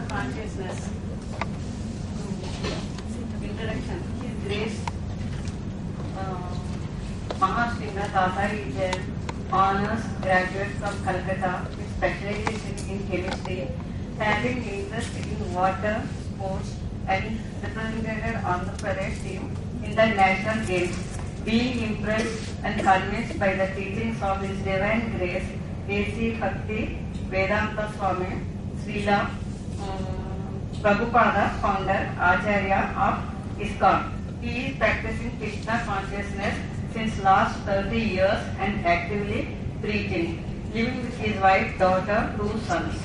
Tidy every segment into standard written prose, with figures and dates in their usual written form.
Consciousness. Introduction. His Grace Mahasringa Tata is an honors graduate from Calcutta with specialization in chemistry, having interest in water, sports, and represented Andhra Pradesh team in the national games. Being impressed and convinced by the teachings of His Divine Grace, A.C. Bhakti Vedanta Swami, Srila Prabhupada, founder, Acharya of ISKCON. He is practicing Krishna consciousness since last 30 years and actively preaching, living with his wife, daughter, 2 sons.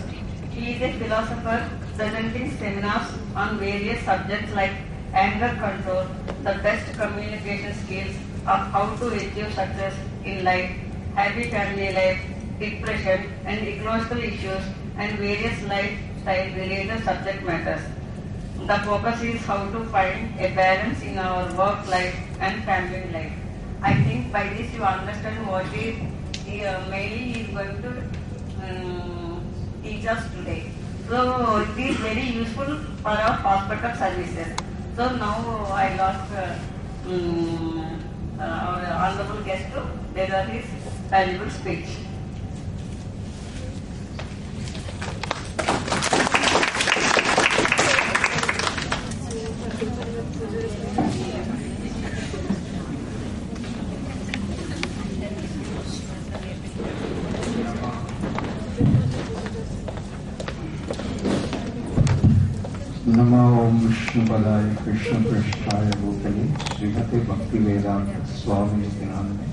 He is a philosopher presenting seminars on various subjects like anger control, the best communication skills of how to achieve success in life, happy family life, depression and ecological issues, and various lifestyle related subject matters. The focus is how to find a balance in our work life and family life. I think by this you understand what he mainly is going to teach us today. So it is very useful for our hospital services. So now I lost our honorable guest to deliver his valuable speech. Namo Om Vishnu Padaya Krishna Prishthaya Bhutale Srimate Bhakti Vedanta Swami Nityanande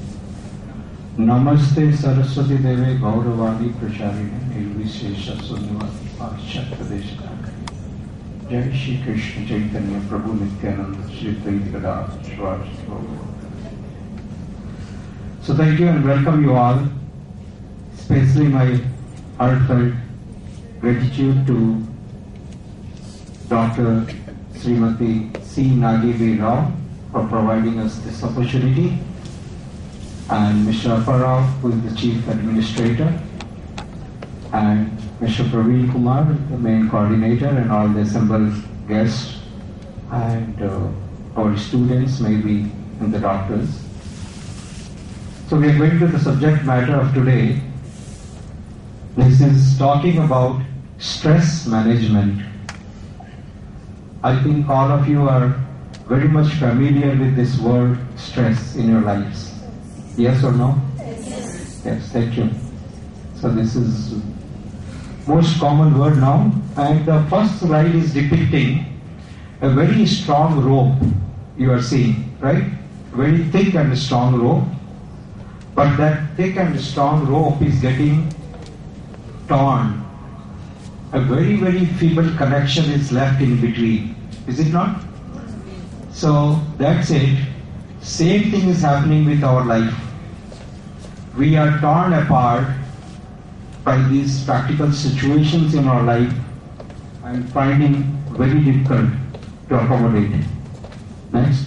Namaste Saraswati Deve Gauravadi Pracharine Nirvishesha Sunyavati Paschatpadeshakare Jai Shri Krishna Chaitanya Prabhu Nityananda Shri Advaita Gadadhar Shivasati Gaura. So thank you and welcome you all, especially my heartfelt gratitude to Dr. Srimati C. Nagi Rao for providing us this opportunity, and Mr. Apparao, who is the Chief Administrator, and Mr. Praveen Kumar, the main coordinator, and all the assembled guests, and our students maybe, and the doctors. So we are going to the subject matter of today. This is talking about stress management. I think all of you are very much familiar with this word stress in your lives. Yes or no? Yes. Yes, thank you. So this is most common word now, and the first slide is depicting a very strong rope you are seeing, right? Very thick and strong rope, but that thick and strong rope is getting torn. A very, very feeble connection is left in between. Is it not? So that's it. Same thing is happening with our life. We are torn apart by these practical situations in our life and finding very difficult to accommodate. Next.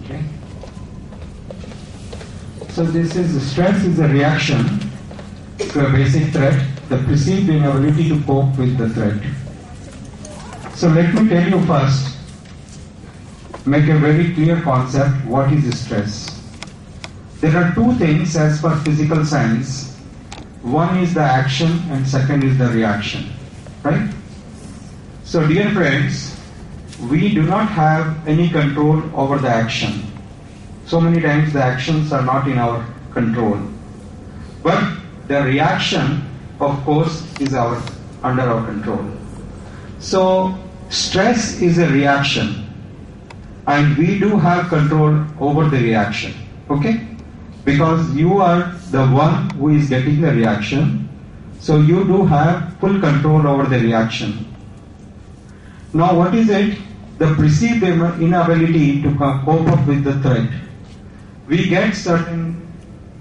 Okay. So this is stress is a reaction to a basic threat, the perceived inability to cope with the threat. So let me tell you first, make a very clear concept, what is stress? There are 2 things as per physical science. One is the action and second is the reaction, right? So dear friends, we do not have any control over the action. So many times the actions are not in our control. But the reaction, of course, is under our control. So stress is a reaction, and we do have control over the reaction, okay? Because you are the one who is getting the reaction, so you do have full control over the reaction. Now what is it? The perceived inability to cope up with the threat. We get certain,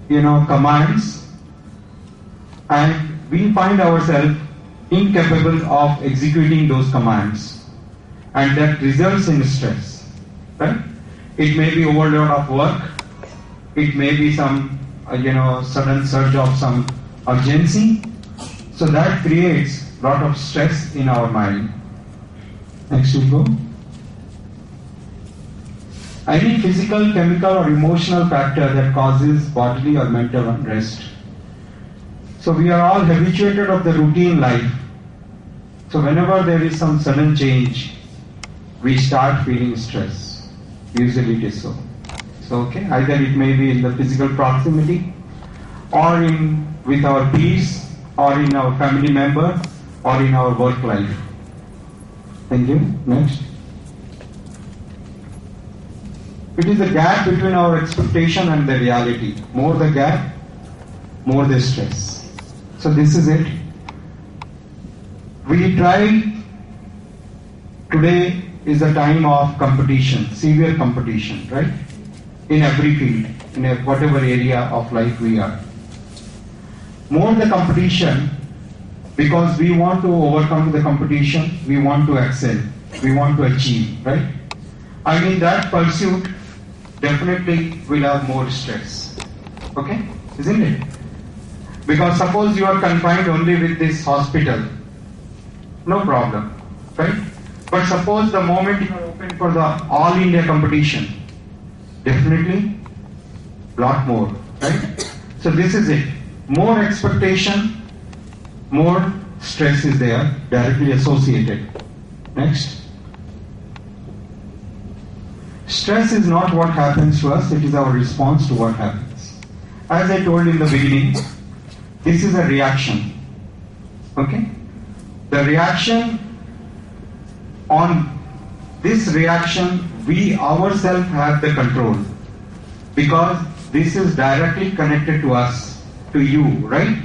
commands, and we find ourselves incapable of executing those commands, and that results in stress, right? It may be overload of work, it may be some sudden surge of some urgency, so that creates a lot of stress in our mind. Next we go. Any physical, chemical or emotional factor that causes bodily or mental unrest. So we are all habituated of the routine life. So whenever there is some sudden change, we start feeling stress. Usually it is so. So okay, either it may be in the physical proximity, or with our peers, or in our family member, or in our work life. Thank you. Next. It is the gap between our expectation and the reality. More the gap, more the stress. So this is it. We try, today is a time of competition, severe competition, right? In every field, in whatever area of life we are. More the competition, because we want to overcome the competition, we want to excel, we want to achieve, right? I mean that pursuit definitely will have more stress. Okay? Isn't it? Because suppose you are confined only with this hospital, no problem, right? But suppose the moment you are open for the all India competition, definitely lot more, right? So this is it. More expectation, more stress is there, directly associated. Next. Stress is not what happens to us, it is our response to what happens. As I told in the beginning, this is a reaction. Okay? The reaction, on this reaction, we ourselves have the control. Because this is directly connected to us, to you, right?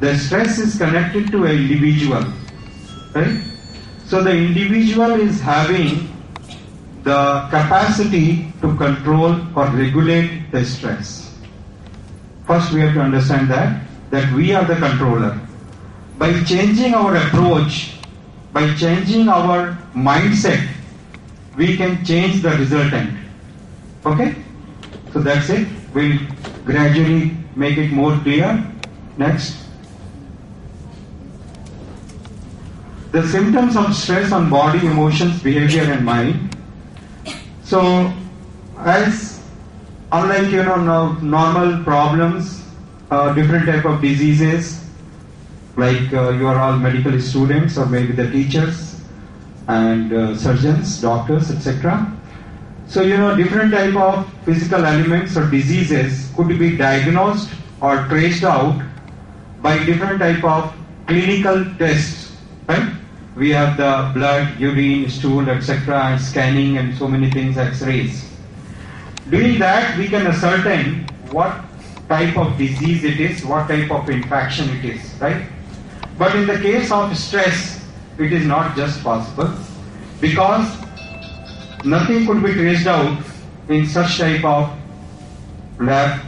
The stress is connected to an individual, right? So the individual is having the capacity to control or regulate the stress. First we have to understand that we are the controller. By changing our approach, by changing our mindset, we can change the resultant. Okay? So that's it. We'll gradually make it more clear. Next. The symptoms of stress on body, emotions, behavior and mind. So, as unlike normal problems, different type of diseases, like you are all medical students or maybe the teachers and surgeons, doctors, etc. So different type of physical elements or diseases could be diagnosed or traced out by different type of clinical tests, right? We have the blood, urine, stool, etc., and scanning and so many things, X-rays. Doing that, we can ascertain what type of disease it is, what type of infection it is, right? But in the case of stress, it is not just possible, because nothing could be traced out in such type of lab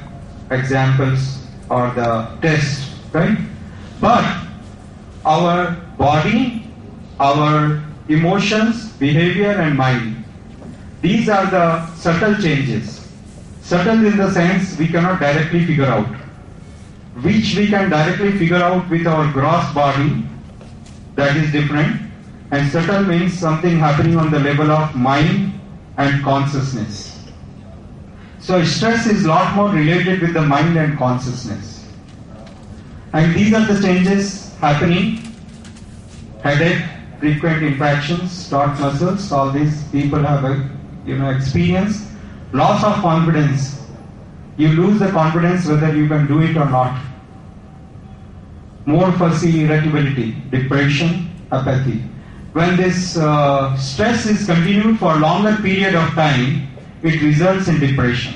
examples or the tests, right? But our body, our emotions, behavior and mind, these are the subtle changes. Subtle in the sense we cannot directly figure out, which we can directly figure out with our gross body, that is different, and subtle means something happening on the level of mind and consciousness. So stress is a lot more related with the mind and consciousness. And these are the changes happening: headache, frequent infections, taut muscles, all these people have experienced. Loss of confidence. You lose the confidence whether you can do it or not. more fussy, irritability, depression, apathy. When this stress is continued for a longer period of time, it results in depression.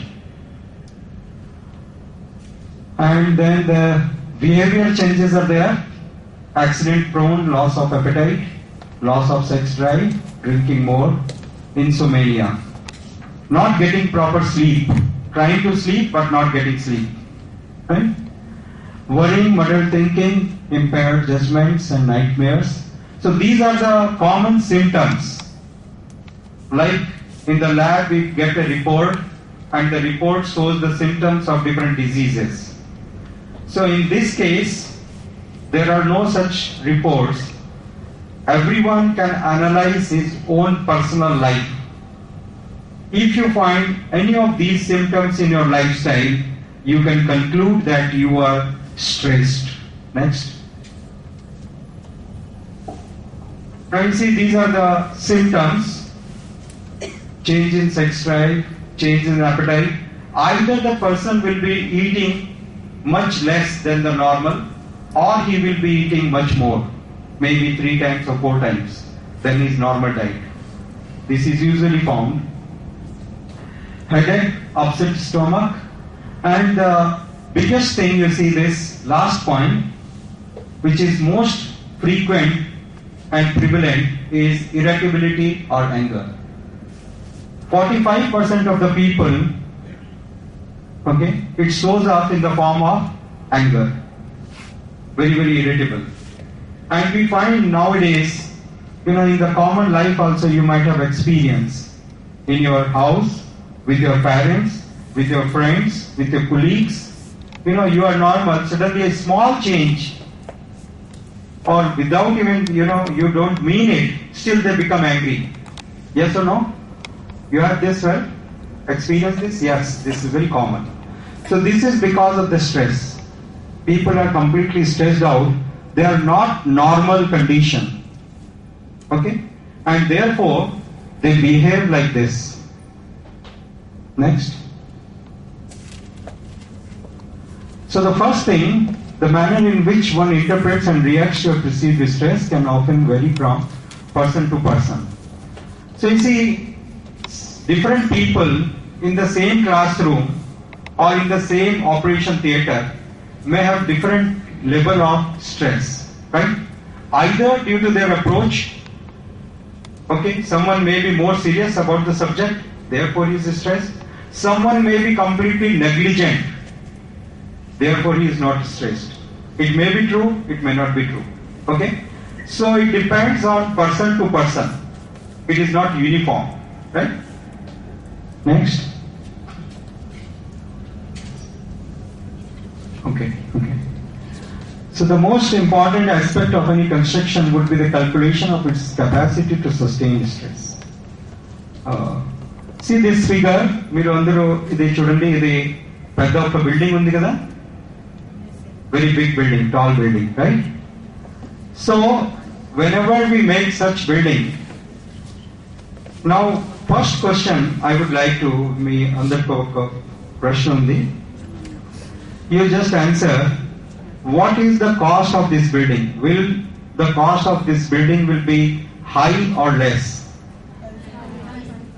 And then the behavior changes are there: accident prone, loss of appetite, loss of sex drive, drinking more, insomnia, not getting proper sleep, trying to sleep but not getting sleep, right? Worrying, muddled thinking, impaired judgments and nightmares. So these are the common symptoms. Like in the lab we get a report and the report shows the symptoms of different diseases. So in this case, there are no such reports. Everyone can analyze his own personal life. If you find any of these symptoms in your lifestyle, you can conclude that you are stressed. Next. Now you see, these are the symptoms: change in sex drive, change in appetite. Either the person will be eating much less than the normal, or he will be eating much more, maybe 3 times or 4 times than his normal diet. This is usually found. Headache, upset stomach, and the biggest thing, you see this last point, which is most frequent and prevalent, is irritability or anger. 45% of the people, okay, it shows up in the form of anger. Very, very irritable. And we find nowadays, in the common life also you might have experienced in your house, with your parents, with your friends, with your colleagues. You are normal, suddenly a small change, or without even, you don't mean it, still they become angry. Yes or no? You have this, well? Experience this? Yes, this is very common. So this is because of the stress. People are completely stressed out. They are not normal condition. Okay? And therefore, they behave like this. Next. So the first thing, the manner in which one interprets and reacts to a perceived stress can often vary from person to person. So you see, different people in the same classroom or in the same operation theater may have different level of stress, right? Either due to their approach, okay, someone may be more serious about the subject, therefore he is stressed. Someone may be completely negligent, therefore he is not stressed. It may be true, it may not be true. Okay? So it depends on person to person. It is not uniform, right? Next. Okay. So the most important aspect of any construction would be the calculation of its capacity to sustain stress. See this figure, మీరు అందరూ ఇది చూడండి, ఇది పెద్ద ఒక building ఉంది కదా, very big building, tall building, right? So whenever we make such building, now first question I would like to, మీ అందరికీ ఒక ప్రశ్న ఉంది. You just answer, what is the cost of this building? Will the cost of this building will be high or less?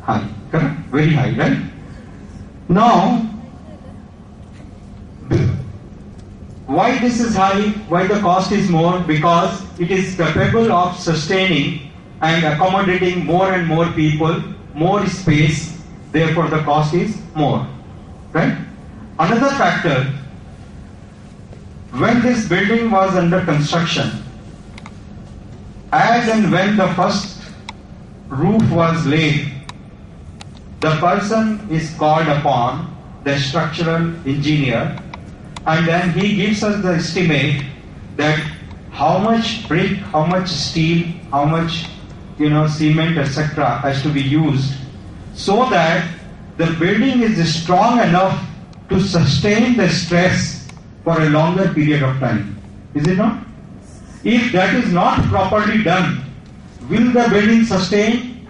High, correct? Very high, right? Now, why this is high? Why the cost is more? Because it is capable of sustaining and accommodating more and more people, more space, therefore the cost is more, right? Another factor, when this building was under construction, as and when the first roof was laid, the person is called upon, the structural engineer, and then he gives us the estimate that how much brick, how much steel, how much cement, etc. has to be used so that the building is strong enough to sustain the stress for a longer period of time. Is it not? If that is not properly done, will the building sustain?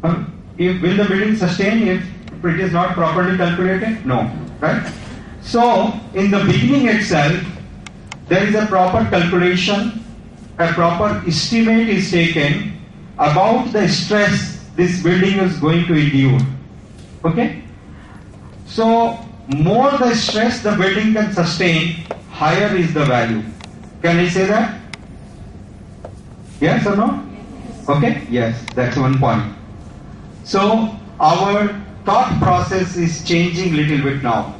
Will the building sustain if it is not properly calculated? No, right? So, in the beginning itself, there is a proper calculation, a proper estimate is taken about the stress this building is going to endure. Okay? So, more the stress the building can sustain, higher is the value. Can I say that? Yes or no? Okay? Yes, that's one point. So, our thought process is changing little bit now.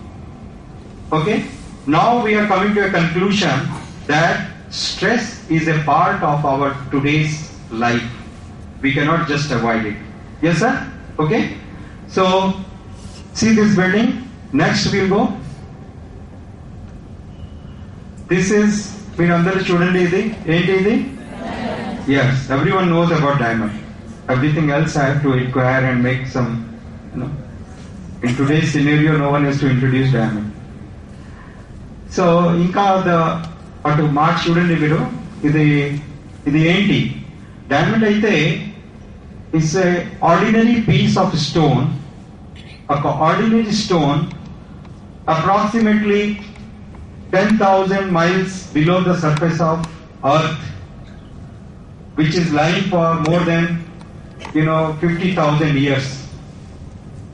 Okay? Now we are coming to a conclusion that stress is a part of our today's life. We cannot just avoid it. Yes, sir? Okay? So, see this building. Next we'll go. This is, Mirandar student idi, ain't idi? Yes, everyone knows about diamond. Everything else I have to acquire and make some, In today's scenario, no one has to introduce diamond. So, inka the March student idi ainti. Diamond aithe is a ordinary piece of stone. Ordinary stone approximately 10,000 miles below the surface of Earth, which is lying for more than 50,000 years.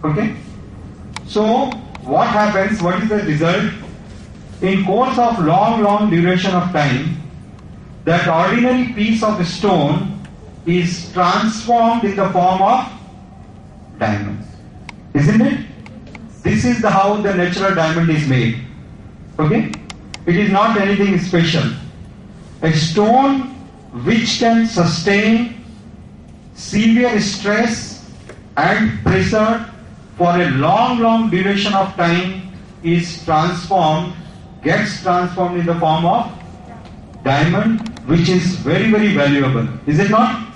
Okay? So what happens? What is the result? In course of long duration of time, that ordinary piece of stone is transformed in the form of diamond. Isn't it? This is how the natural diamond is made. Okay? It is not anything special. A stone which can sustain severe stress and pressure for a long duration of time is gets transformed in the form of diamond, which is very valuable. Is it not?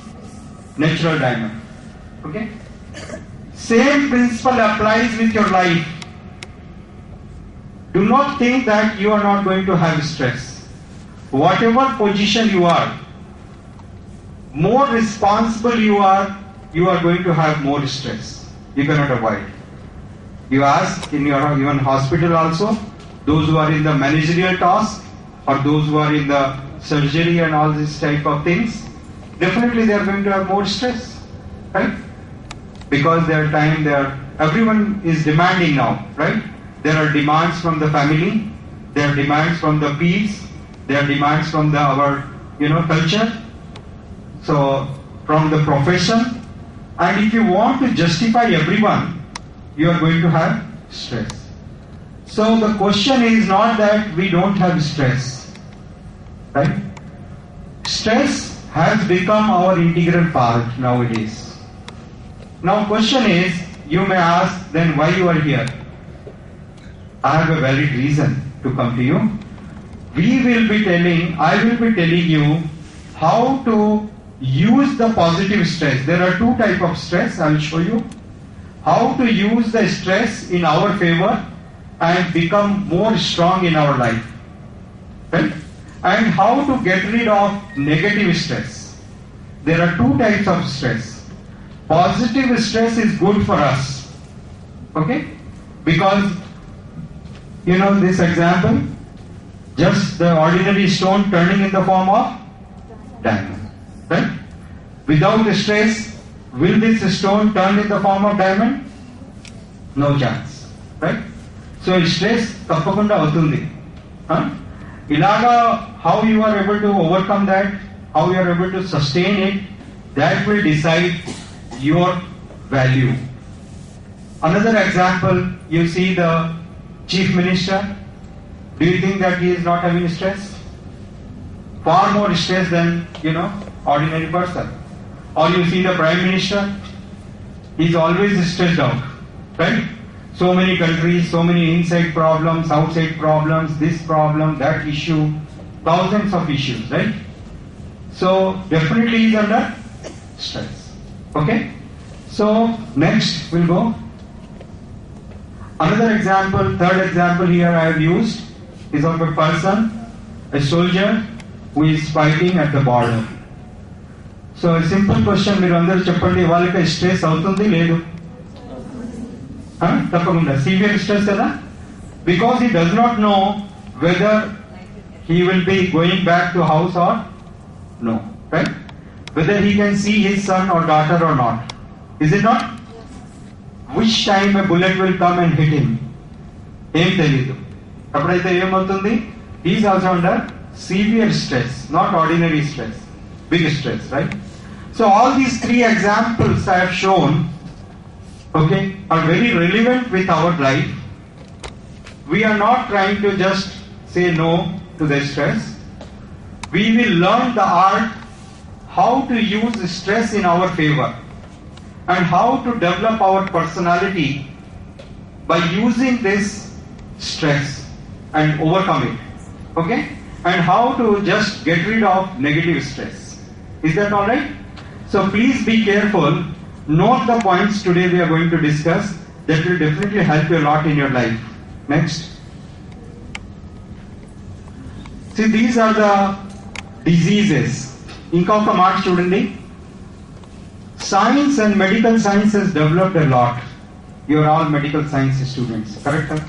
Natural diamond. Okay? Same principle applies with your life. Do not think that you are not going to have stress. Whatever position you are, more responsible you are going to have more stress. You cannot avoid. You ask in your even hospital also, those who are in the managerial task or those who are in the surgery and all this type of things, definitely they are going to have more stress, right? Because their time, everyone is demanding now, right? There are demands from the family, there are demands from the peers, there are demands from our culture, so from the profession, and if you want to justify everyone, you are going to have stress. So the question is not that we don't have stress, right? Stress has become our integral part nowadays. Now question is, you may ask, then why you are here? I have a valid reason to come to you. I will be telling you how to use the positive stress. There are two types of stress, I will show you. How to use the stress in our favor and become more strong in our life. Right? And how to get rid of negative stress. There are two types of stress. Positive stress is good for us. Okay? Because, this example, just the ordinary stone turning in the form of diamond. Right? Without stress, will this stone turn in the form of diamond? No chance. Right? So stress tappakunda avutundi. Ilaga, how you are able to overcome that, how you are able to sustain it, that will decide your value. Another example, you see the Chief Minister. Do you think that he is not having stress? Far more stress than, ordinary person. Or you see the Prime Minister, he is always stressed out. Right? So many countries, so many inside problems, outside problems, this problem, that issue, thousands of issues, right? So definitely he is under stress. Okay? So next we'll go. Another example, third example here I have used is of a person, a soldier who is fighting at the border. So a simple question, మీరు అందరూ చెప్పండి, వాళ్ళకి stress అవుతుంది లేదు? తప్పకుండా severe stress కదా? Because he does not know whether he will be going back to house or no, right? Whether he can see his son or daughter or not. Is it not? Which time a bullet will come and hit him? Em telidu. Appudaithe em avutundi? He is also under severe stress, not ordinary stress. Big stress, right? So all these three examples I have shown, okay, are very relevant with our life. We are not trying to just say no to the stress. We will learn the art how to use stress in our favor and how to develop our personality by using this stress and overcome it. Okay? And how to just get rid of negative stress. Is that alright? So please be careful. Note the points today we are going to discuss. That will definitely help you a lot in your life. Next. See, these are the diseases. Inkoka మాట చూడండి. Science and medical science has developed a lot. You are all medical science students, correct?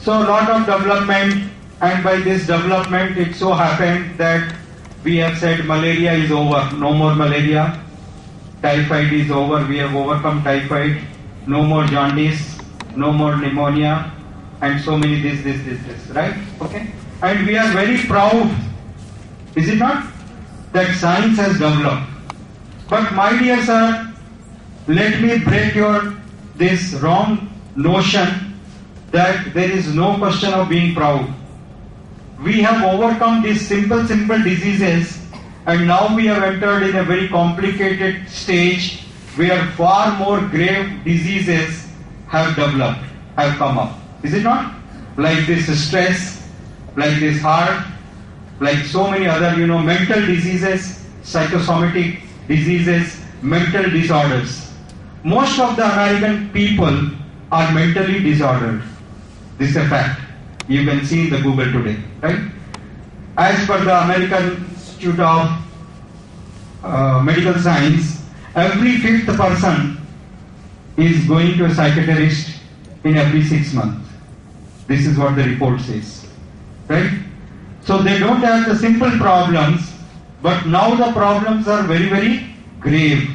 So a lot of development, and by this development it so happened that we have said malaria is over, no more malaria. Typhoid is over, we have overcome typhoid. No more jaundice, no more pneumonia, and so many this, right? Okay? And we are very proud, is it not, that science has developed. But my dear sir, let me break this wrong notion that there is no question of being proud. We have overcome these simple diseases, and now we have entered in a very complicated stage where far more grave diseases have developed, have come up. Is it not? Like this stress, like this heart, like so many other, mental diseases, psychosomatic diseases, mental disorders. Most of the American people are mentally disordered. This is a fact. You can see in the Google today, right? As per the American Institute of Medical Science, every 5th person is going to a psychiatrist in every 6 months. This is what the report says, right? So they don't have the simple problems, but now the problems are very grave,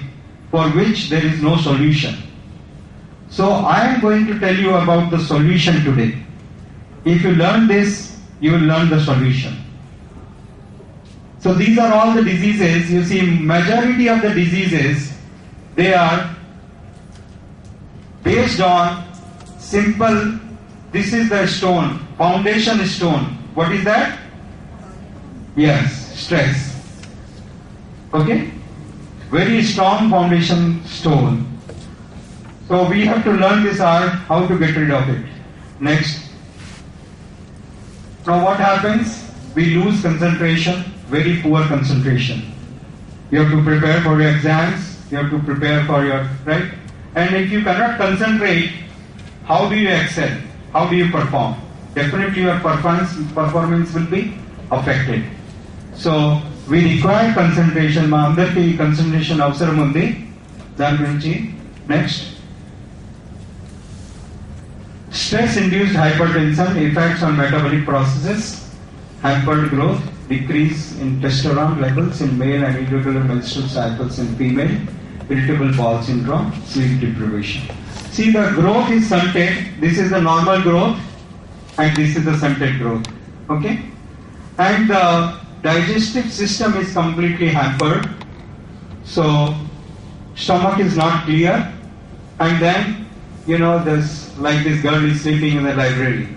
for which there is no solution. So I am going to tell you about the solution today. If you learn this, you will learn the solution. So these are all the diseases. You see, majority of the diseases, they are based on simple, this is the stone, foundation stone. What is that? Yes, stress. Okay? Very strong foundation stone. So we have to learn this art, how to get rid of it. Next. Now what happens? We lose concentration, very poor concentration. You have to prepare for your exams, you have to prepare for your, right? And if you cannot concentrate, how do you excel? How do you perform? Definitely your performance will be affected. So we require concentration. మా అందరికీ concentration అవసరం ఉంది. దాని గురించి next. Stress-induced hypertension effects on metabolic processes, hampered growth, decrease in testosterone levels in male and irregular menstrual cycles in female, irritable bowel syndrome, sleep deprivation. See, the growth is stunted. This is the normal growth, and this is the stunted growth. Okay? And the digestive system is completely hampered. So, stomach is not clear, and then, this, like this girl is sleeping in the library.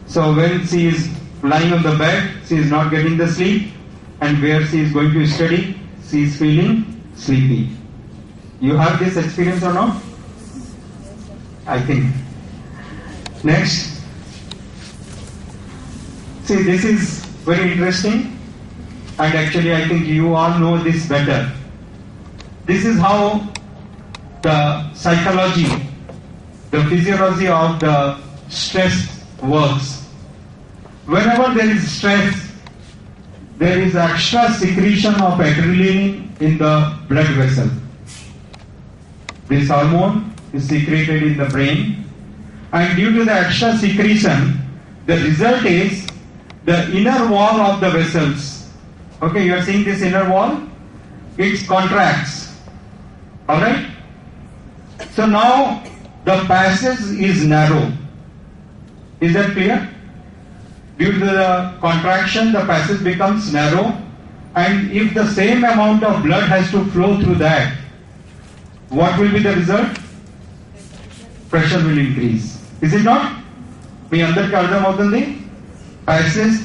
So when she is lying on the bed, she is not getting the sleep, and where she is going to study, she is feeling sleepy. You have this experience or not? I think. Next. See, this is very interesting, and actually I think you all know this better. This is how the psychology, the physiology of the stress works. Whenever there is stress, there is extra secretion of adrenaline in the blood vessel. This hormone is secreted in the brain, and due to the extra secretion, the result is the inner wall of the vessels, okay, you are seeing this inner wall, it contracts. Alright? So now the passage is narrow. Is that clear? Due to the contraction, the passage becomes narrow, and if the same amount of blood has to flow through that, what will be the result? Pressure will increase. Is it not? మీ అందరికి అర్థమవుతుంది? Passage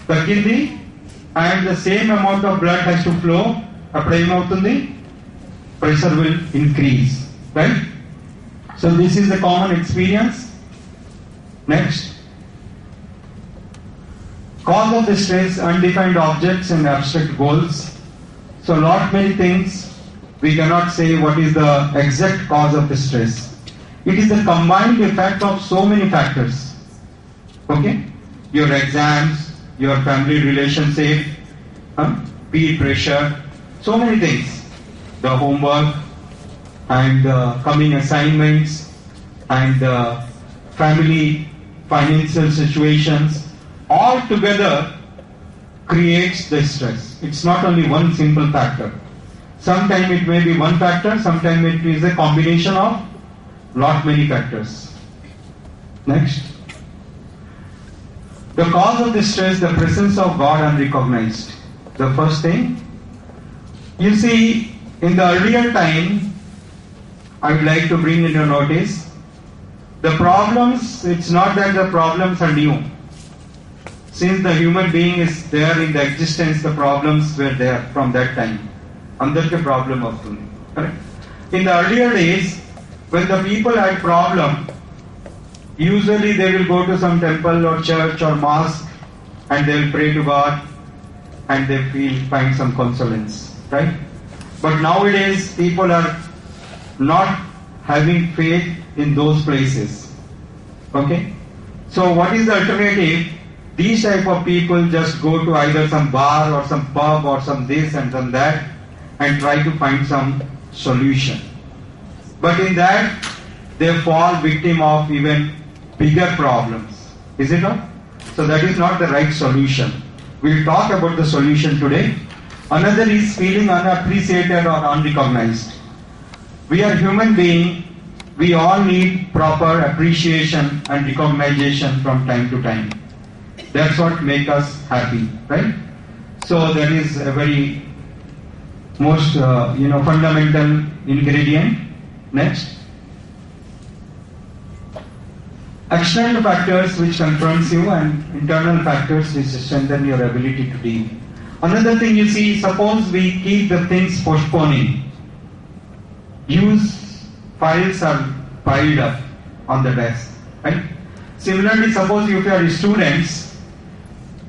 తగ్గింది and the same amount of blood has to flow. అప్పుడు ఏమవుతుంది? Pressure will increase. Right? So this is the common experience. Next. Cause of the stress, undefined objects and abstract goals. So lot many things we cannot say what is the exact cause of the stress. It is the combined effect of so many factors. Okay? Your exams, your family relationship, peer pressure, so many things. The homework and coming assignments and family financial situations, all together creates the stress. It's not only one simple factor. Sometimes it may be one factor, sometimes it is a combination of lot many factors. Next. The cause of the stress, the presence of God unrecognized. The first thing, you see, in the earlier time, I would like to bring in your notice, the problems, it's not that the problems are new. Since the human being is there in the existence, the problems were there from that time. Andarke problem avutundi. Correct? In the earlier days, when the people had problem, usually they will go to some temple or church or mosque and they will pray to God and they find some consolence. Right? But nowadays, people are not having faith in those places. Okay? So what is the alternative? These type of people just go to either some bar or some pub or some this and some that and try to find some solution. But in that, they fall victim of even bigger problems. Is it not? So that is not the right solution. We'll talk about the solution today. Another is feeling unappreciated or unrecognized. We are human beings. We all need proper appreciation and recognition from time to time. That's what makes us happy, right? So that is a very most fundamental ingredient. Next. External factors which confronts you and internal factors which strengthen your ability to deal. Another thing you see, suppose we keep the things postponing. Use files are piled up on the desk, right? Similarly, suppose if you are students,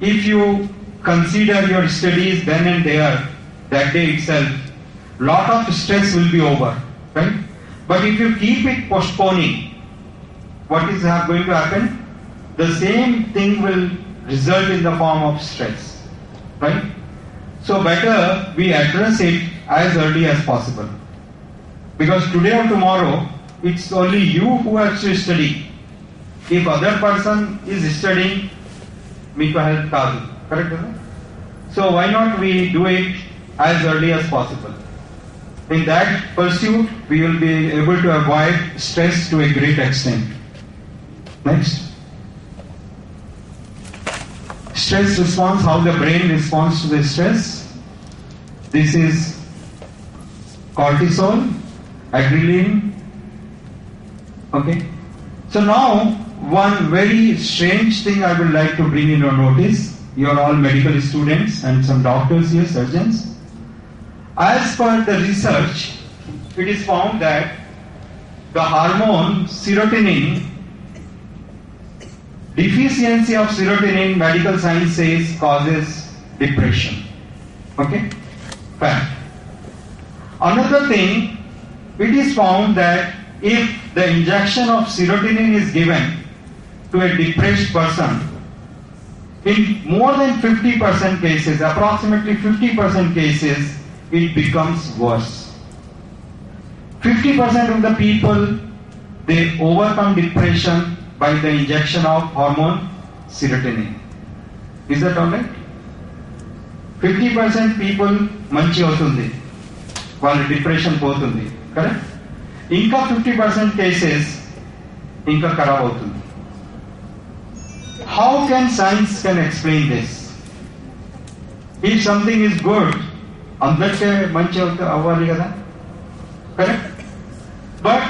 if you consider your studies then and there, that day itself, lot of stress will be over, right? But if you keep it postponing, what is going to happen? The same thing will result in the form of stress, right? So better we address it as early as possible. Because today or tomorrow, it's only you who has to study. If other person is studying, meeku help kaadu. Correct? So why not we do it as early as possible? In that pursuit, we will be able to avoid stress to a great extent. Next. Stress response, how the brain responds to the stress. This is cortisol, adrenaline. Okay. So now, one very strange thing I would like to bring in your notice. You are all medical students and some doctors here, surgeons. As per the research, it is found that the hormone serotonin, deficiency of serotonin, medical science says causes depression. Okay? Fact. Another thing, it is found that if the injection of serotonin is given to a depressed person, in more than 50% cases, approximately 50% cases, it becomes worse. 50% of the people, they overcome depression by the injection of hormone serotonin. Is that alright? 50% people మంచి అవుతుంది, వాళ్ళ depression పోతుంది, correct? ఇంకా 50% cases ఇంకా ఖరాబ్ అవుతుంది. How can science can explain this? If something is good, అందరికీ మంచి అవ్వాలి కదా, correct? But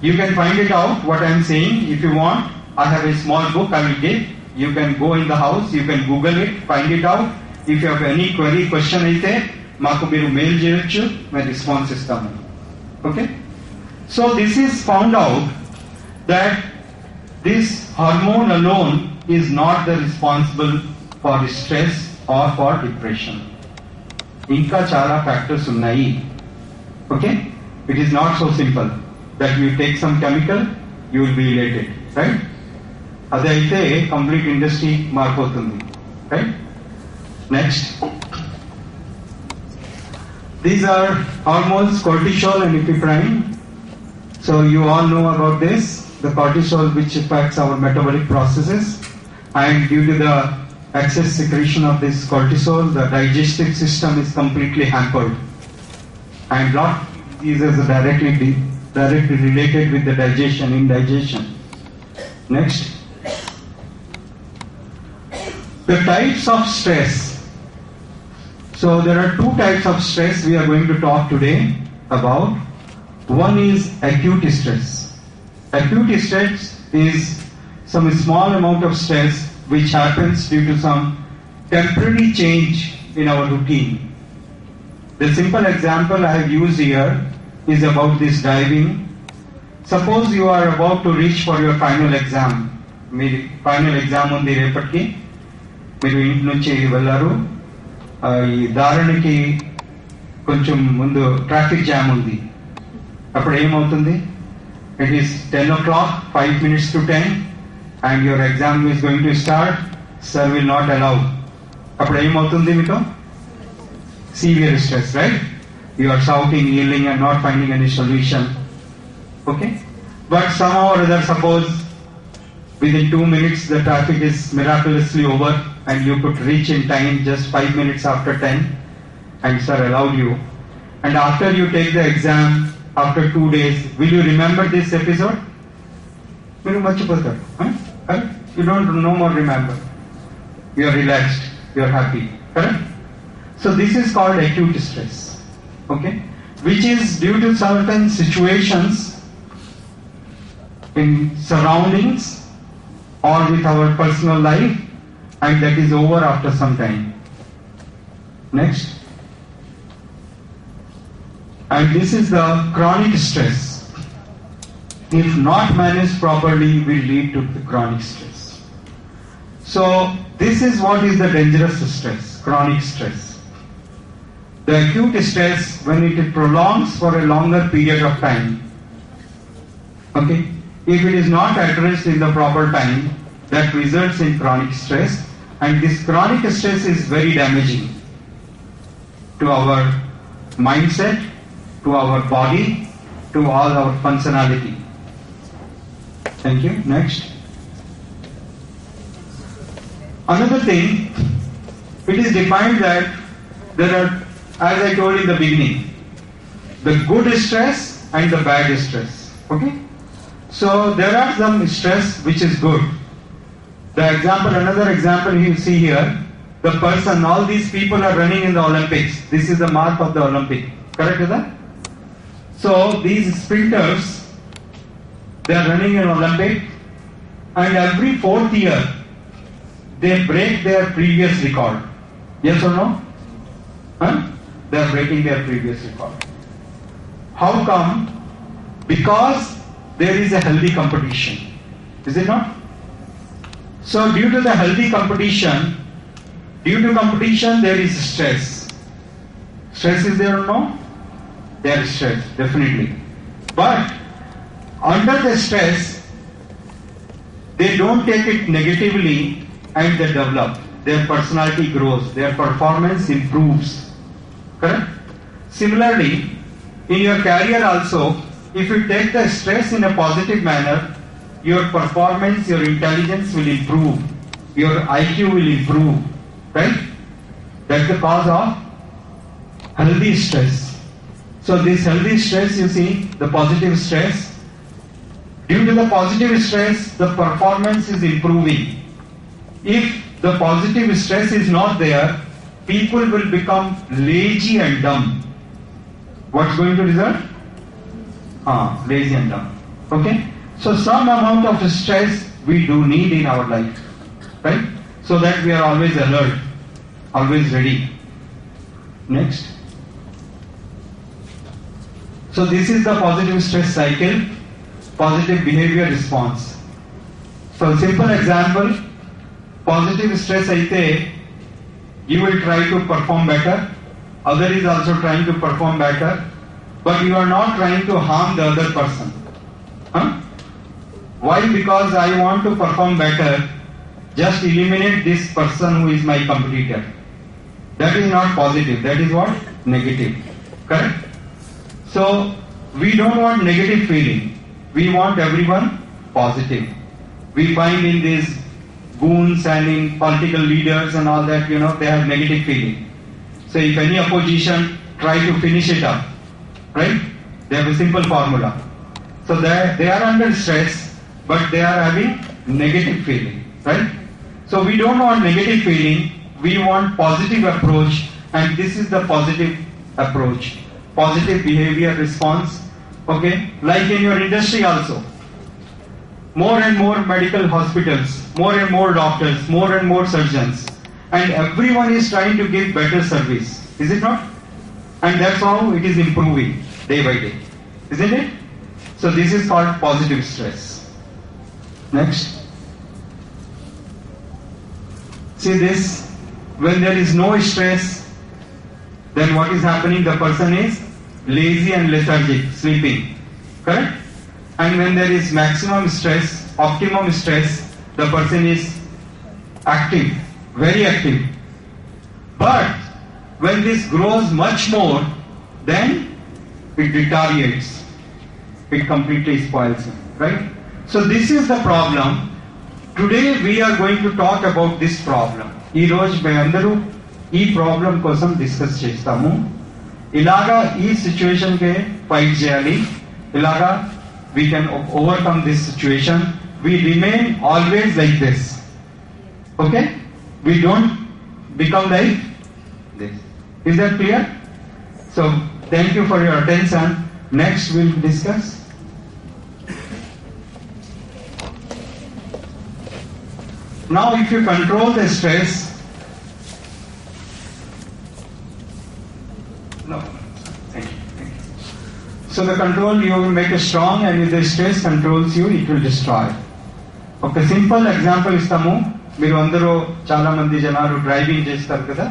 you can find it out what I am saying. If you want, I have a small book I will give. You can go in the house, you can Google it, find it out. If you have any query, question అయితే మాకు మీరు mail చేయొచ్చు, మేము response ఇస్తాము. Okay? So this is found out that this hormone alone is not the responsible for stress or for depression. ఇంకా చాలా factors ఉన్నాయి. Okay? It is not so simple that you take some chemical, you will be elated, right? అదైతే complete industry మారిపోతుంది, right? Next, these are hormones cortisol and epinephrine. So you all know about this, the cortisol which affects our metabolic processes, and due to the excess secretion of this cortisol, the digestive system is completely hampered, and lot diseases are directly related with the digestion, indigestion. Next, the types of stress. So there are two types of stress we are going to talk today about. One is acute stress. Acute stress is some small amount of stress which happens due to some temporary change in our routine. The simple example I have used here is about this diving. Suppose you are about to reach for your final exam. Me final exam ఉంది రేపటికి, మీరు ఇంటి నుంచి వెళ్ళారు, ఈ దారునికి కొంచెం ముందు traffic jam ఉంది. అప్పుడు ఏమవుతుంది? It is 10 o'clock, 5 minutes to 10 and your exam is going to start. Sir will not allow. అప్పుడు ఏమవుతుంది మీకు? Severe stress, right? You are shouting, yelling and not finding any solution. Okay? But somehow or other, suppose within 2 minutes the traffic is miraculously over and you could reach in time just 5 minutes after 10 and sir allowed you. And after you take the exam, after 2 days, will you remember this episode? You don't no more remember. You are relaxed, you are happy, correct? So this is called acute stress, okay? Which is due to certain situations in surroundings or with our personal life, and that is over after some time. Next. And this is the chronic stress. If not managed properly, will lead to the chronic stress. So this is what is the dangerous stress, chronic stress. The acute stress, when it prolongs for a longer period of time, okay, if it is not addressed in the proper time, that results in chronic stress, and this chronic stress is very damaging to our mindset, to our body, to all our functionality. Thank you. Next. Another thing, it is defined that there are, as I told in the beginning, the good stress and the bad stress. Okay? So there are some stress which is good. The example, another example you see here, the person, all these people are running in the Olympics. This is the mark of the Olympic. Correct, is that? So these sprinters, they are running in Olympic, and every 4th year they break their previous record. Yes or no? Huh? They are breaking their previous record. How come? Because there is a healthy competition. Is it not? So due to the healthy competition, there is stress. Stress is there or no? There is stress, definitely. But under the stress, they don't take it negatively and they develop. Their personality grows, their performance improves. Correct? Similarly, in your career also, if you take the stress in a positive manner, your performance, your intelligence will improve. your IQ will improve, right? That's the cause of healthy stress. So this healthy stress, you see, the positive stress, due to the positive stress, the performance is improving. If the positive stress is not there, people will become lazy and dumb. What's going to result? Lazy and dumb. Okay? So some amount of stress we do need in our life, right? So that we are always alert, always ready. Next. So this is the positive stress cycle, positive behavior response. So simple example, positive stress aite, you will try to perform better, other is also trying to perform better, but you are not trying to harm the other person. Why? Because I want to perform better, just eliminate this person who is my competitor. That is not positive, that is what? Negative. Correct? So, we don't want negative feeling. We want everyone positive. We find in these goons and in political leaders and all that, they have negative feeling. So if any opposition try to finish it up, right? They have a simple formula. So they are under stress, but they are having negative feeling, right? So we don't want negative feeling, we want positive approach, and this is the positive approach. Positive behavior response, okay? Like in your industry also. More and more medical hospitals, more and more doctors, more and more surgeons, and everyone is trying to give better service, is it not? And that's how it is improving day by day, isn't it? So this is called positive stress. Next. See this, when there is no stress, then what is happening? The person is lazy and lethargic, sleeping, correct? And when there is maximum stress, optimum stress, the person is active, very active. But when this grows much more, then it deteriorates. It completely spoils him, right? So this is the problem. Today we are going to talk about this problem. ఈ రోజు మేమందరూ ఈ problem కోసం discuss చేస్తాము. ఇలాగా ఈ situation కే fight చేయాలి. ఇలాగా we can overcome this situation. We remain always like this. Okay? We don't become like this. Is that clear? So, thank you for your attention. Next we'll discuss. Now if you control the stress, so the control, you will make it strong, and if the stress controls you, it will destroy. Okay, simple example ఇస్తాము. మీరు అందరూ చాలా మంది జనాలు driving చేస్తారు కదా,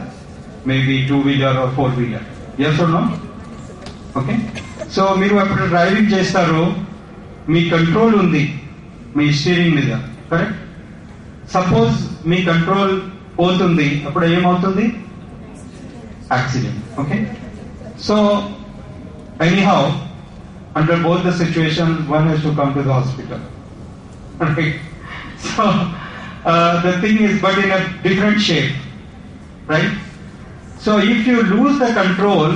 maybe 2-wheeler or 4-wheeler. Yes or no? Okay, so మీరు ఎప్పుడు డ్రైవింగ్ చేస్తారు, మీ కంట్రోల్ ఉంది మీ స్టీరింగ్ మీద, కరెక్ట్? సపోజ్ మీ కంట్రోల్ పోతుంది, అప్పుడు ఏమవుతుంది? Accident. Okay, so anyhow, under both the situations, one has to come to the hospital. Right? So, the thing is, but in a different shape, right? So, if you lose the control,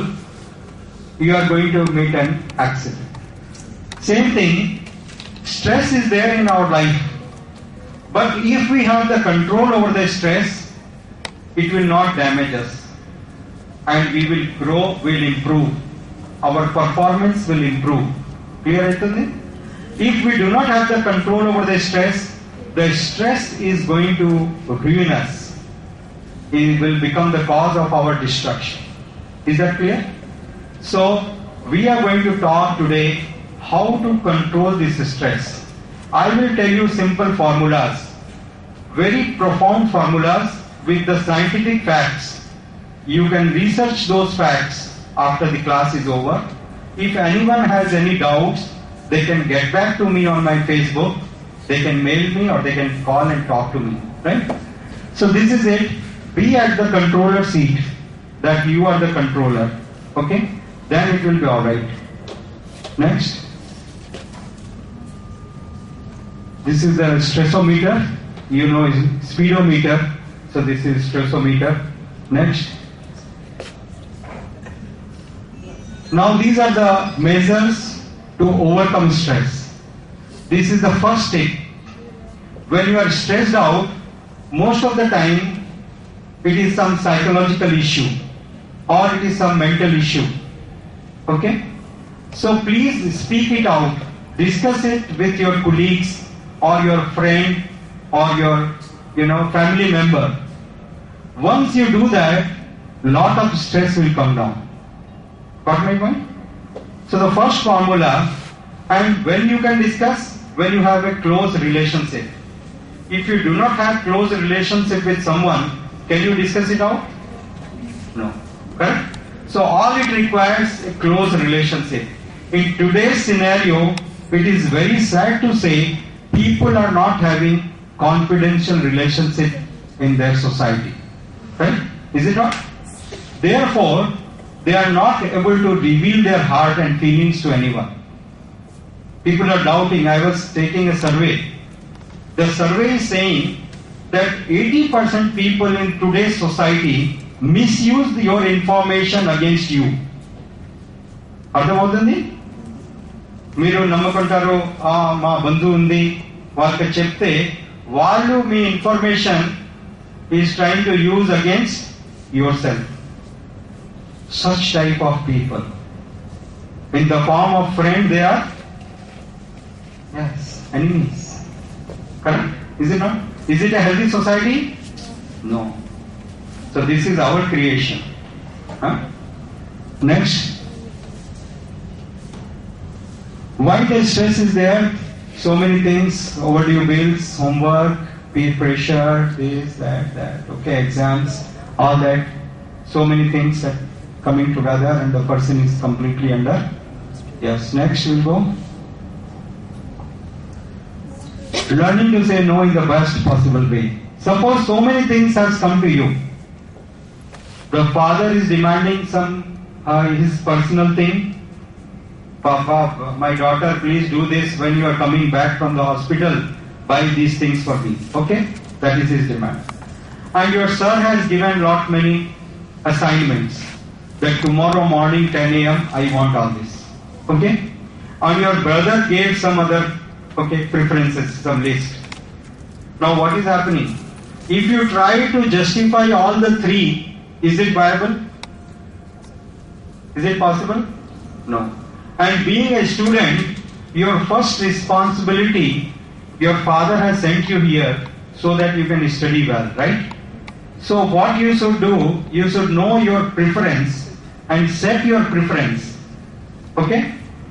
you are going to meet an accident. Same thing, stress is there in our life. But if we have the control over the stress, it will not damage us. And we will grow, we will improve. Our performance will improve. Clear it? If we do not have the control over the stress is going to ruin us. It will become the cause of our destruction. Is that clear? So, we are going to talk today how to control this stress. I will tell you simple formulas, very profound formulas with the scientific facts. You can research those facts after the class is over. If anyone has any doubts, they can get back to me on my Facebook, they can mail me, or they can call and talk to me, right? So this is it. Be at the controller seat, that you are the controller, okay? Then it will be alright. Next. This is the stressometer. you know is speedometer. So this is stressometer. Next. Now these are the measures to overcome stress. This is the first step. When you are stressed out, most of the time it is some psychological issue or it is some mental issue. Okay? So please speak it out. Discuss it with your colleagues or your friend or your family member. Once you do that, lot of stress will come down. Got my point? So the first formula, and when you can discuss, when you have a close relationship. If you do not have close relationship with someone, can you discuss it out? No. Correct? So all it requires a close relationship. In today's scenario, it is very sad to say people are not having confidential relationship in their society. Right? Is it not? Therefore, they are not able to reveal their heart and feelings to anyone. People are doubting. I was taking a survey. The survey is saying that 80% people in today's society misuse your information against you. అర్థమవుతుంది? మీరు నమ్మకుంటారు మా బంధువు ఉంది వాళ్ళకి చెప్తే వాళ్ళు మీ information is trying to use against yourself. Such type of people, in the form of friend, they are enemies. Correct? Is it not? Is it a healthy society? No. So this is our creation. Next, why the stress is there? So many things: overdue bills, homework, peer pressure, this, that. Okay, exams, all that. So many things that coming together and the person is completely under. Yes, next we'll go. Learning to say no in the best possible way. Suppose so many things has come to you. The father is demanding some his personal thing. Papa, my daughter, please do this when you are coming back from the hospital. Buy these things for me. Okay? That is his demand. And your sir has given lot many assignments. That tomorrow morning 10 a.m. I want all this. Okay? And your brother gave some other preferences, some list. Now what is happening? If you try to justify all the three, is it viable? Is it possible? No. And being a student, your first responsibility, your father has sent you here so that you can study well, right? So what you should do, you should know your preference and set your preference. Okay?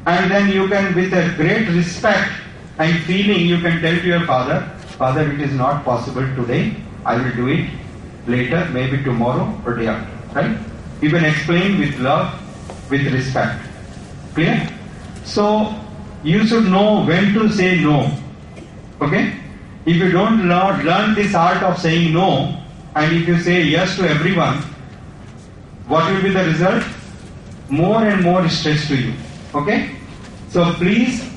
And then you can, with a great respect and feeling, you can tell to your father, Father, it is not possible today. I will do it later, maybe tomorrow or day after. Right? You can explain with love, with respect. Clear? So you should know when to say no. Okay? If you don't learn this art of saying no, and if you say yes to everyone, what will be the result? More and more stress to you. Okay? So please,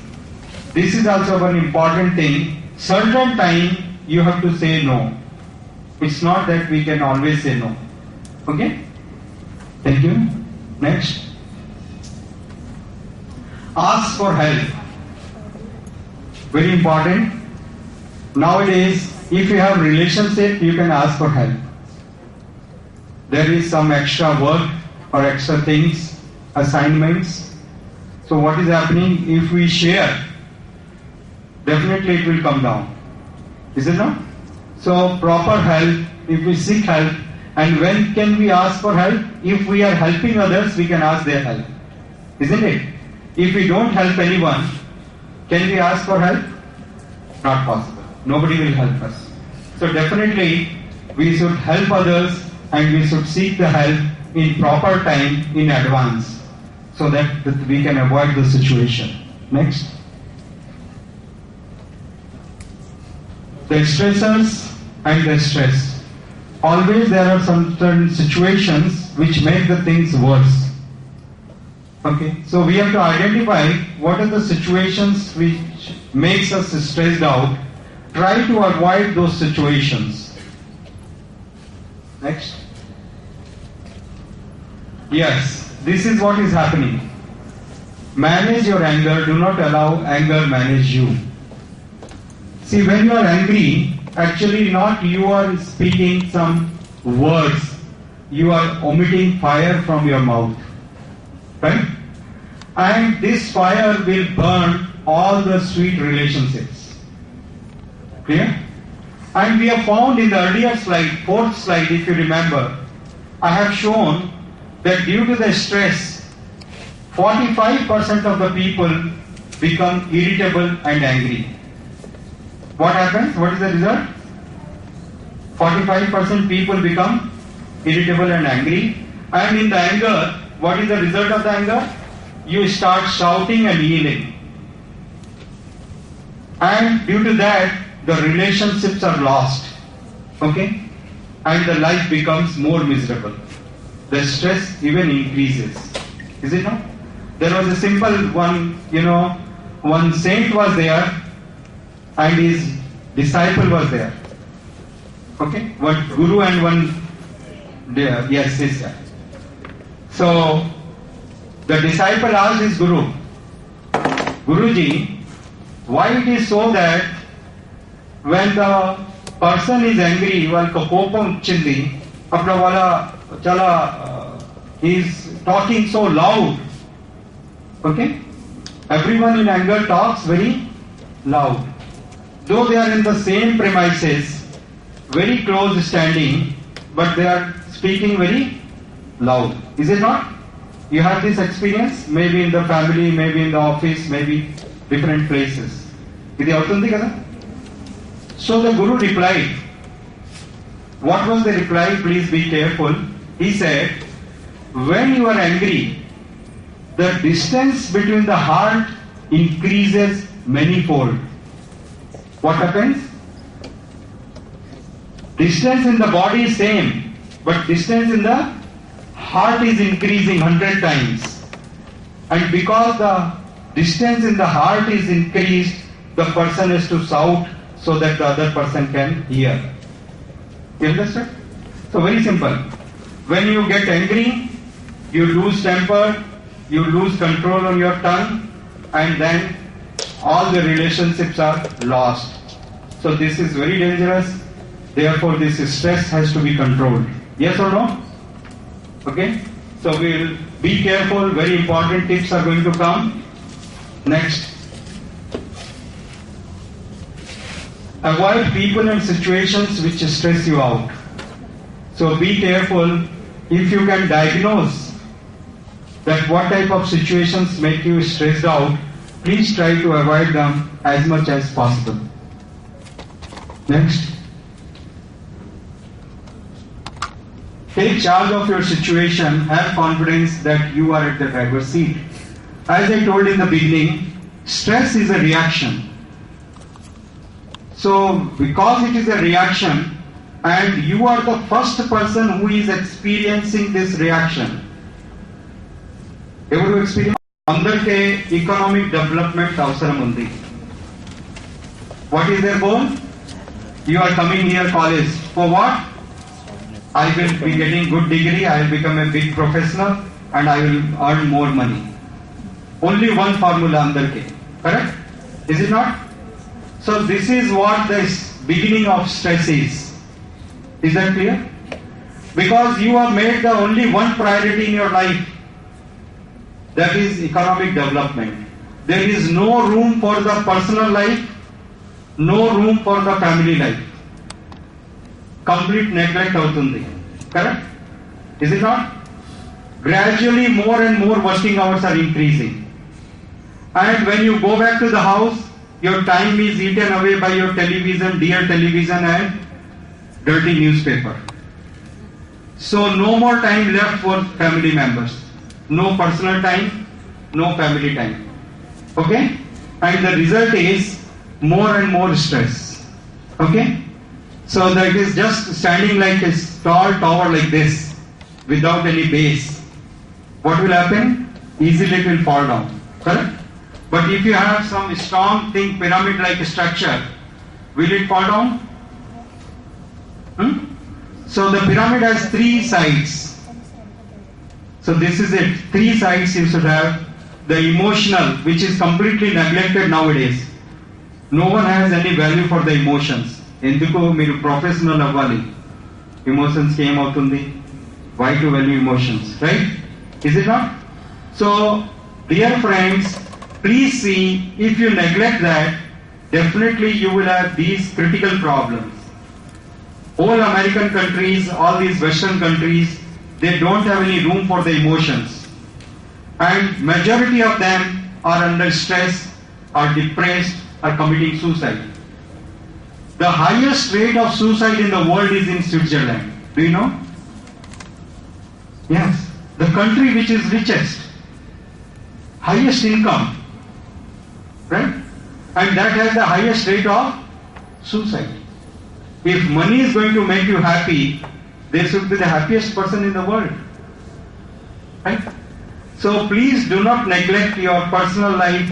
this is also an important thing. Certain time you have to say no. It's not that we can always say no. Okay? Thank you. Next. Ask for help. Very important. Nowadays, if you have relationship, you can ask for help. There is some extra work or extra things, assignments. So what is happening? If we share, definitely it will come down. Is it not? So proper help, if we seek help, and when can we ask for help? If we are helping others, we can ask their help. Isn't it? If we don't help anyone, can we ask for help? Not possible. Nobody will help us. So definitely we should help others and we should seek the help in proper time in advance so that we can avoid the situation. Next. The stressors and the stress. Always there are some certain situations which make the things worse. Okay, so we have to identify what are the situations which makes us stressed out. try to avoid those situations. Next. Yes, this is what is happening. Manage your anger, do not allow anger manage you. See, when you are angry, actually not you are speaking some words, you are emitting fire from your mouth. Right? And this fire will burn all the sweet relationships. Clear? And we have found in the earlier slide, fourth slide if you remember, I have shown that due to the stress, 45% of the people become irritable and angry. What happens? What is the result? 45% people become irritable and angry. And in the anger, what is the result of the anger? You start shouting and yelling. And due to that, the relationships are lost. Okay? And the life becomes more miserable. The stress even increases. Is it not? There was a simple one, one saint was there and his disciple was there. Okay? One guru and one, yes, sister. So, the disciple asked his guru, Guruji, why it is so that when the person is angry, he is talking so loud. Okay? Everyone in anger talks very loud. Though they are in the same premises, very close standing, but they are speaking very loud. Is it not? You have this experience, maybe in the family, maybe in the office, maybe different places. So the Guru replied. What was the reply? Please be careful. He said, when you are angry, the distance between the heart increases manifold. What happens? Distance in the body is same, but distance in the heart is increasing 100 times. And because the distance in the heart is increased, the person has to shout so that the other person can hear. You understand? So very simple. When you get angry, you lose temper, you lose control on your tongue, and then all the relationships are lost. So this is very dangerous. Therefore, this stress has to be controlled. Yes or no? Okay? So we will be careful. Very important tips are going to come. Next. Avoid people and situations which stress you out. So be careful. If you can diagnose that what type of situations make you stressed out, please try to avoid them as much as possible. Next. Take charge of your situation. Have confidence that you are at the driver's seat. As I told in the beginning, stress is a reaction. So, because it is a reaction, and you are the first person who is experiencing this reaction. Ever experience? Andar ke economic development avsaram undi. What is their goal? You are coming here college. For what? I will be getting good degree, I will become a big professional, and I will earn more money. Only one formula andar ke. Correct? Is it not? So this is what the beginning of stress is. Is that clear? Because you have made the only one priority in your life. That is economic development. There is no room for the personal life, no room for the family life. Complete neglect avutundi. Correct? Is it not? Gradually more and more working hours are increasing. And when you go back to the house, your time is eaten away by your television, dear television and dirty newspaper. So no more time left for family members. No personal time, no family time. Okay? And the result is more and more stress. Okay? So that is just standing like a tall tower like this, without any base. What will happen? Easily it will fall down. Correct? But if you have some strong, thick pyramid-like structure, Will it fall down? So the pyramid has 3 sides. So this is it. 3 sides you should have. The emotional, which is completely neglected nowadays. No one has any value for the emotions. ఎందుకు మీరు professional అవ్వాలి? Emotions came అవుతుంది. Why to value emotions, right? Is it not? So, dear friends, please see, if you neglect that, definitely you will have these critical problems. All American countries, all these Western countries, they don't have any room for the emotions. And majority of them are under stress, are depressed, are committing suicide. The highest rate of suicide in the world is in Switzerland. Do you know? Yes. The country which is richest, highest income, right? And that has the highest rate of suicide. If money is going to make you happy, they should be the happiest person in the world. Right? So please do not neglect your personal life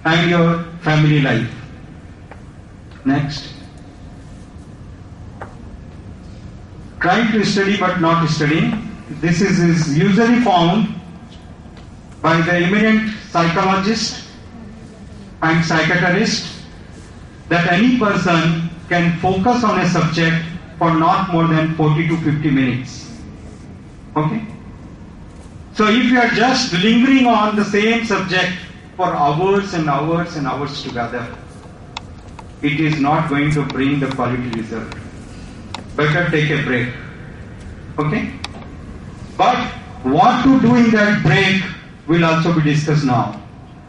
and your family life. Next. Trying to study but not studying. This is usually found by the eminent psychologist and psychiatrist that any person can focus on a subject for not more than 40 to 50 minutes. Okay? So if you are just lingering on the same subject for hours and hours and hours together, it is not going to bring the quality result. Better take a break. Okay? But what to do in that break will also be discussed now.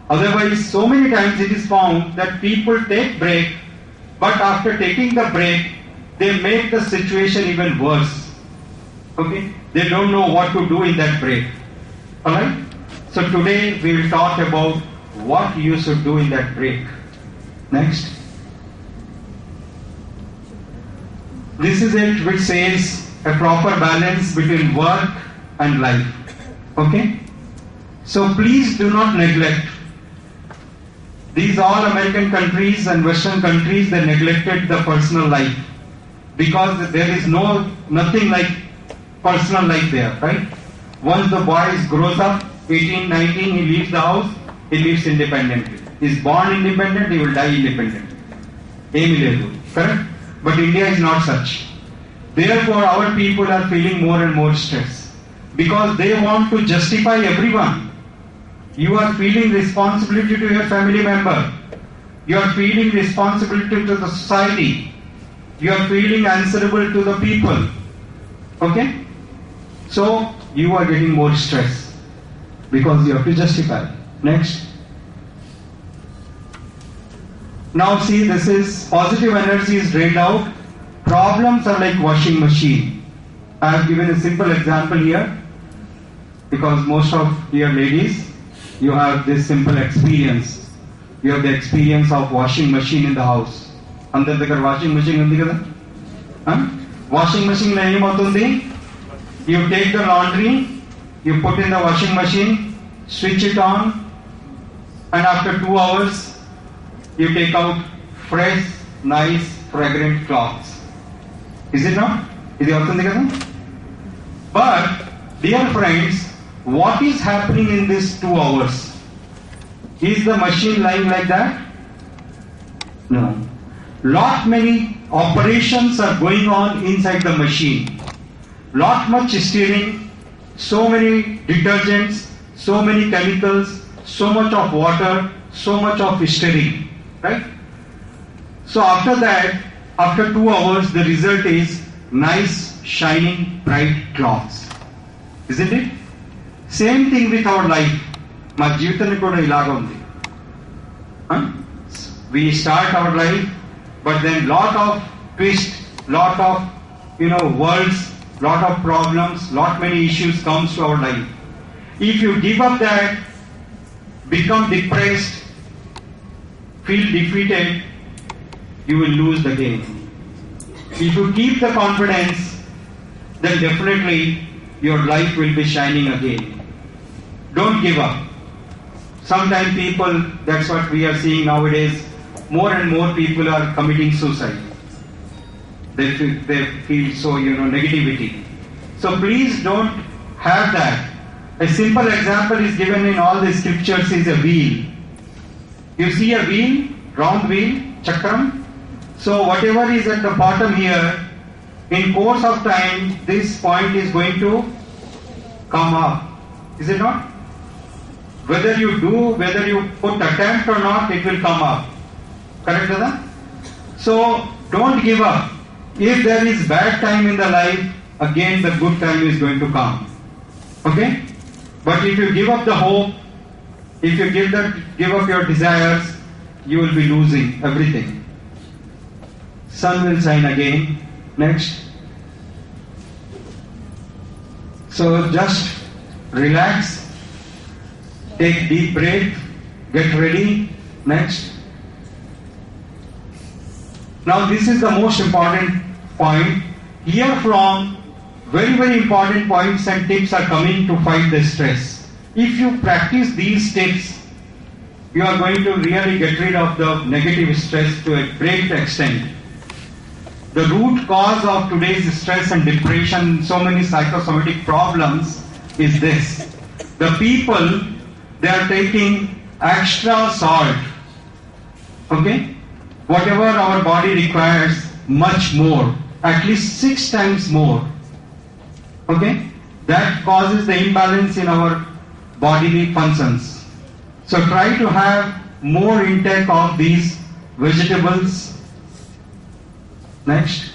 Otherwise, so many times it is found that people take break, but after taking the break, they make the situation even worse. Okay? They don't know what to do in that break. Alright? So today we will talk about what you should do in that break. Next. This is it which says a proper balance between work and life. Okay? So please do not neglect. These all American countries and Western countries, they neglected the personal life. Because there is nothing like personal life there, right? Once the boy grows up, 18, 19, he leaves the house, he lives independently. He is born independent, he will die independent. Correct? But India is not such. Therefore, our people are feeling more and more stress. Because they want to justify everyone. You are feeling responsibility to your family member. You are feeling responsibility to the society. You are feeling answerable to the people. Okay? So, you are getting more stress. Because you have to justify. Next. Now see, this is positive energy is drained out. Problems are like washing machine. I have given a simple example here. Because most of your ladies, you have this simple experience. You have the experience of washing machine in the house. Andar daggara washing machine undi kada? Washing machine lo em avutundi? You take the laundry, you put in the washing machine, switch it on, and after 2 hours, you take out fresh, nice, fragrant cloths. Is it not? Is it avutundi kada? But, dear friends, what is happening in these 2 hours? Is the machine lying like that? No. Lot many operations are going on inside the machine. Lot much steering, so many detergents, so many chemicals, so much of water, so much of steering. Right? So after that, after 2 hours, the result is nice, shining, bright cloths. Isn't it? Same thing with our life. మా జీవితాన్ని కూడా ఇలాగా ఉంది. We start our life, but then lot of twists, lot of worlds, lot of problems, lot many issues comes to our life. If you give up that, become depressed, feel defeated, you will lose the game. If you keep the confidence, then definitely your life will be shining again. Don't give up. Sometimes people, that's what we are seeing nowadays, more and more people are committing suicide. They feel so, negativity. So please don't have that. A simple example is given in all the scriptures is a wheel. You see a wheel, round wheel, chakram. So whatever is at the bottom here, in course of time, this point is going to come up. Is it not? Whether you put attempt or not, it will come up. Correct, Dada? So don't give up. If there is bad time in the life, again the good time is going to come. Okay? But if you give up the hope, if you give up your desires, you will be losing everything. Sun will shine again. Next. So just relax, take deep breath, get ready. Next. Now this is the most important point. Here from very, very important points and tips are coming to fight the stress. If you practice these tips, you are going to really get rid of the negative stress to a great extent. The root cause of today's stress and depression, so many psychosomatic problems is this. The people, they are taking extra salt. Okay? Whatever our body requires, much more. At least 6 times more. Okay? That causes the imbalance in our bodily functions. So try to have more intake of these vegetables. Next.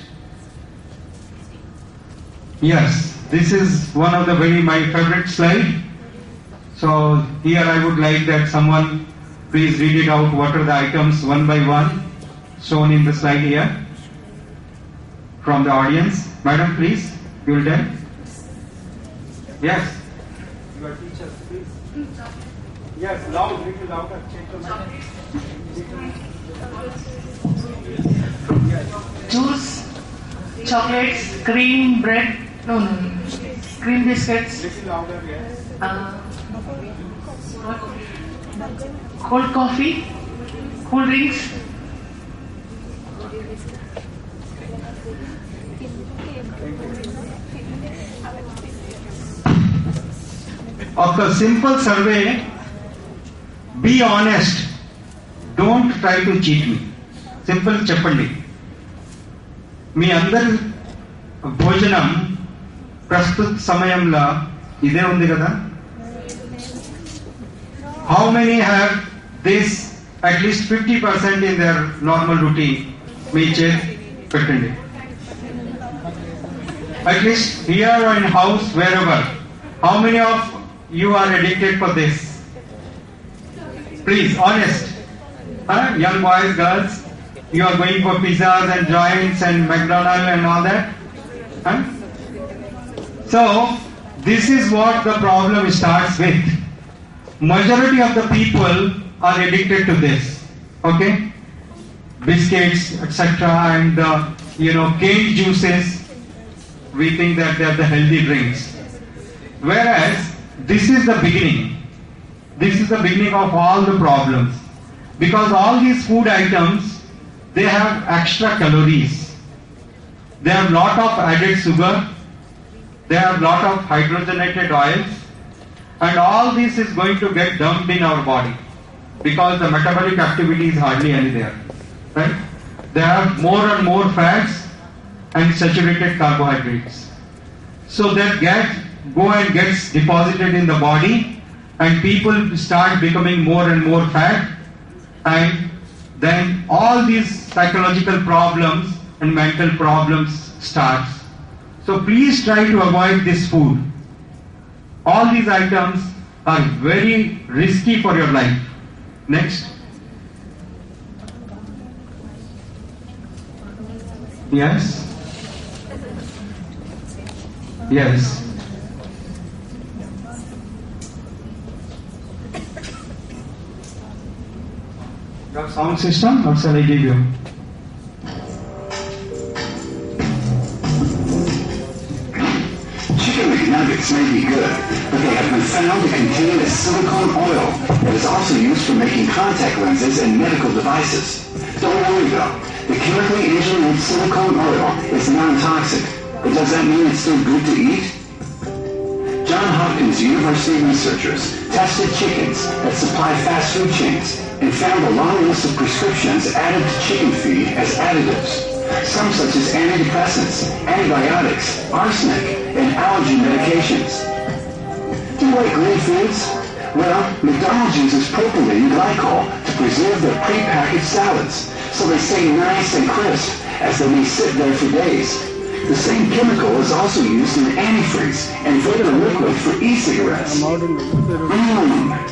Yes, this is one of the my favorite slide. So here I would like that someone please read it out. What are the items one by one shown in the slide here from the audience? Madam, please, you will tell. Yes. Your teachers, please. Yes, loud, little louder. Change the mic. Juice, chocolates, cream, bread, cream biscuits, cold coffee, cool drinks. Of a simple survey, be honest. Don't try to cheat me. Simple చెప్పండి. మీ అందరి భోజనం ప్రస్తుత సమయంలో ఇదే ఉంది కదా? How many have this at least 50% in their normal routine? మీ చేతి పెట్టండి. At least here or in house, wherever. How many of you are addicted for this? Please, honest. Young boys, girls, you are going for pizzas and joints and McDonald's and all that. So, this is what the problem starts with. Majority of the people are addicted to this. Okay? Biscuits, etc. and canned juices. We think that they are the healthy drinks. Whereas, this is the beginning. This is the beginning of all the problems. Because all these food items, they have extra calories. They have lot of added sugar. They have lot of hydrogenated oils. And all this is going to get dumped in our body. Because the metabolic activity is hardly any there. Right? They have more and more fats and saturated carbohydrates. So that go and gets deposited in the body, and people start becoming more and more fat, and then all these psychological problems and mental problems starts. So please try to avoid this food. All these items are very risky for your life. Next. Yes. Yes. Your sound system, or shall I give you? Chicken McNuggets may be good, but they have been found to contain a silicone oil that is also used for making contact lenses and medical devices. worry though. The chemically engineered silicone oil is non-toxic, but does that mean it's still good to eat? Johns Hopkins University researchers tested chickens that supply fast food chains and found a long list of prescriptions added to chicken feed as additives. Some such as antidepressants, antibiotics, arsenic, and allergy medications. Do you like green foods? Well, McDonald's uses propylene glycol to preserve their pre-packaged salads, so they stay nice and crisp as they may sit there for days. The same chemical is also used in antifreeze and flavor liquid for e-cigarettes.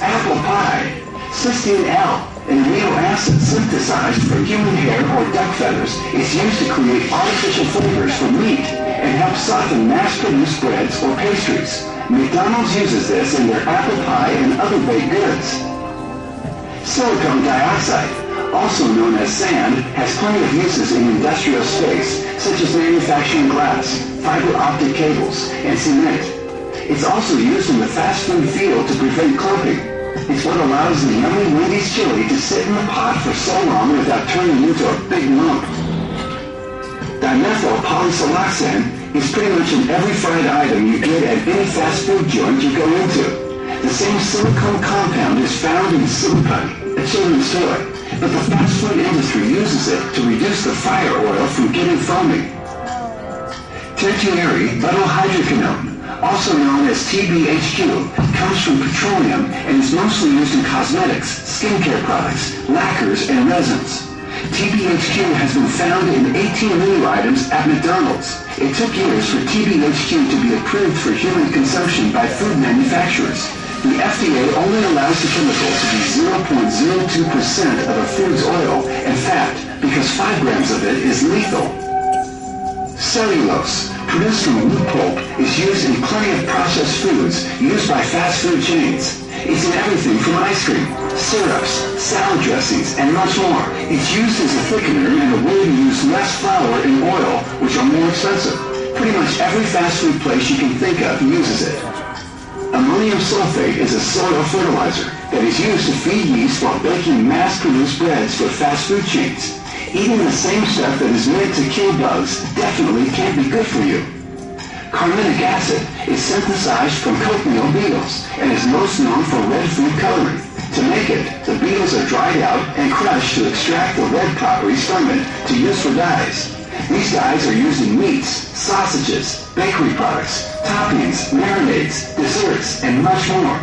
Apple pie. Cysteine L, an amino acid synthesized from human hair or duck feathers, is used to create artificial flavors for meat and help soften mass-produced breads or pastries. McDonald's uses this in their apple pie and other baked goods. Silicon dioxide, also known as sand, has plenty of uses in industrial space, such as manufacturing glass, fiber optic cables, and cement. It's also used in the fast food field to prevent clumping. It's what allows the yummy Wendy's chili to sit in the pot for so long without turning into a big lump. Dimethyl polysiloxane is pretty much in every fried item you get at any fast food joint you go into. The same silicone compound is found in Silly Putty, a children's toy, but the fast food industry uses it to reduce the fire oil from getting foamy. Tertiary butyl hydroquinone, also known as TBHQ, comes from petroleum and is mostly used in cosmetics, skincare products, lacquers, and resins. TBHQ has been found in 18 menu items at McDonald's. It took years for TBHQ to be approved for human consumption by food manufacturers. The FDA only allows the chemical to be 0.02% of a food's oil and fat because 5 grams of it is lethal. Cellulose, produced from wood pulp, is used in plenty of processed foods used by fast food chains. It's in everything from ice cream, syrups, salad dressings, and much more. It's used as a thickener and a way to use less flour and oil, which are more expensive. Pretty much every fast food place you can think of uses it. Ammonium sulfate is a soil fertilizer that is used to feed yeast while baking mass-produced breads for fast food chains. Eating the same stuff that is meant to kill bugs definitely can't be good for you. Carminic acid is synthesized from cochineal beetles and is most known for red food coloring. To make it, the beetles are dried out and crushed to extract the red properties from it to use for dyes. These dyes are used in meats, sausages, bakery products, toppings, marinades, desserts, and much more.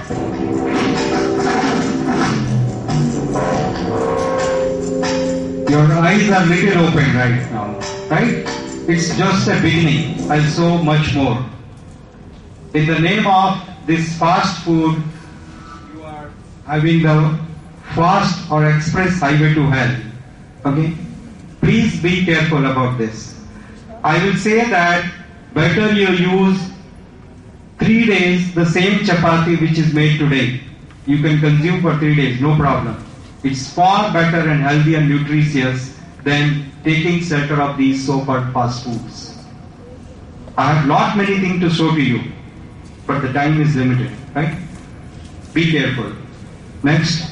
Your eyes are little open right now, right? It's just a beginning, and so much more. In the name of this fast food, you are having the fast or express highway to hell. Okay? Please be careful about this. I will say that better you use 3 days the same chapati which is made today. You can consume for 3 days, no problem. It's far better and healthy and nutritious than taking shelter of these so-called fast foods. I have lot many things to show to you, but the time is limited, right? Be careful. Next.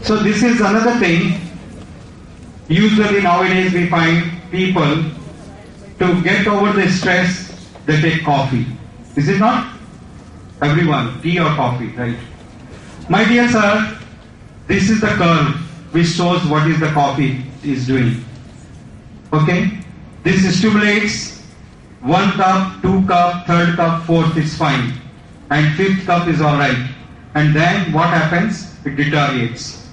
So this is another thing. Usually nowadays we find people, to get over the stress, they take coffee. Is it not? Everyone, tea or coffee, right? My dear sir, this is the curve which shows what is the coffee is doing. Okay? This stimulates 1 cup, 2 cup, 3rd cup, 4th is fine. And 5th cup is alright. And then what happens? It deteriorates.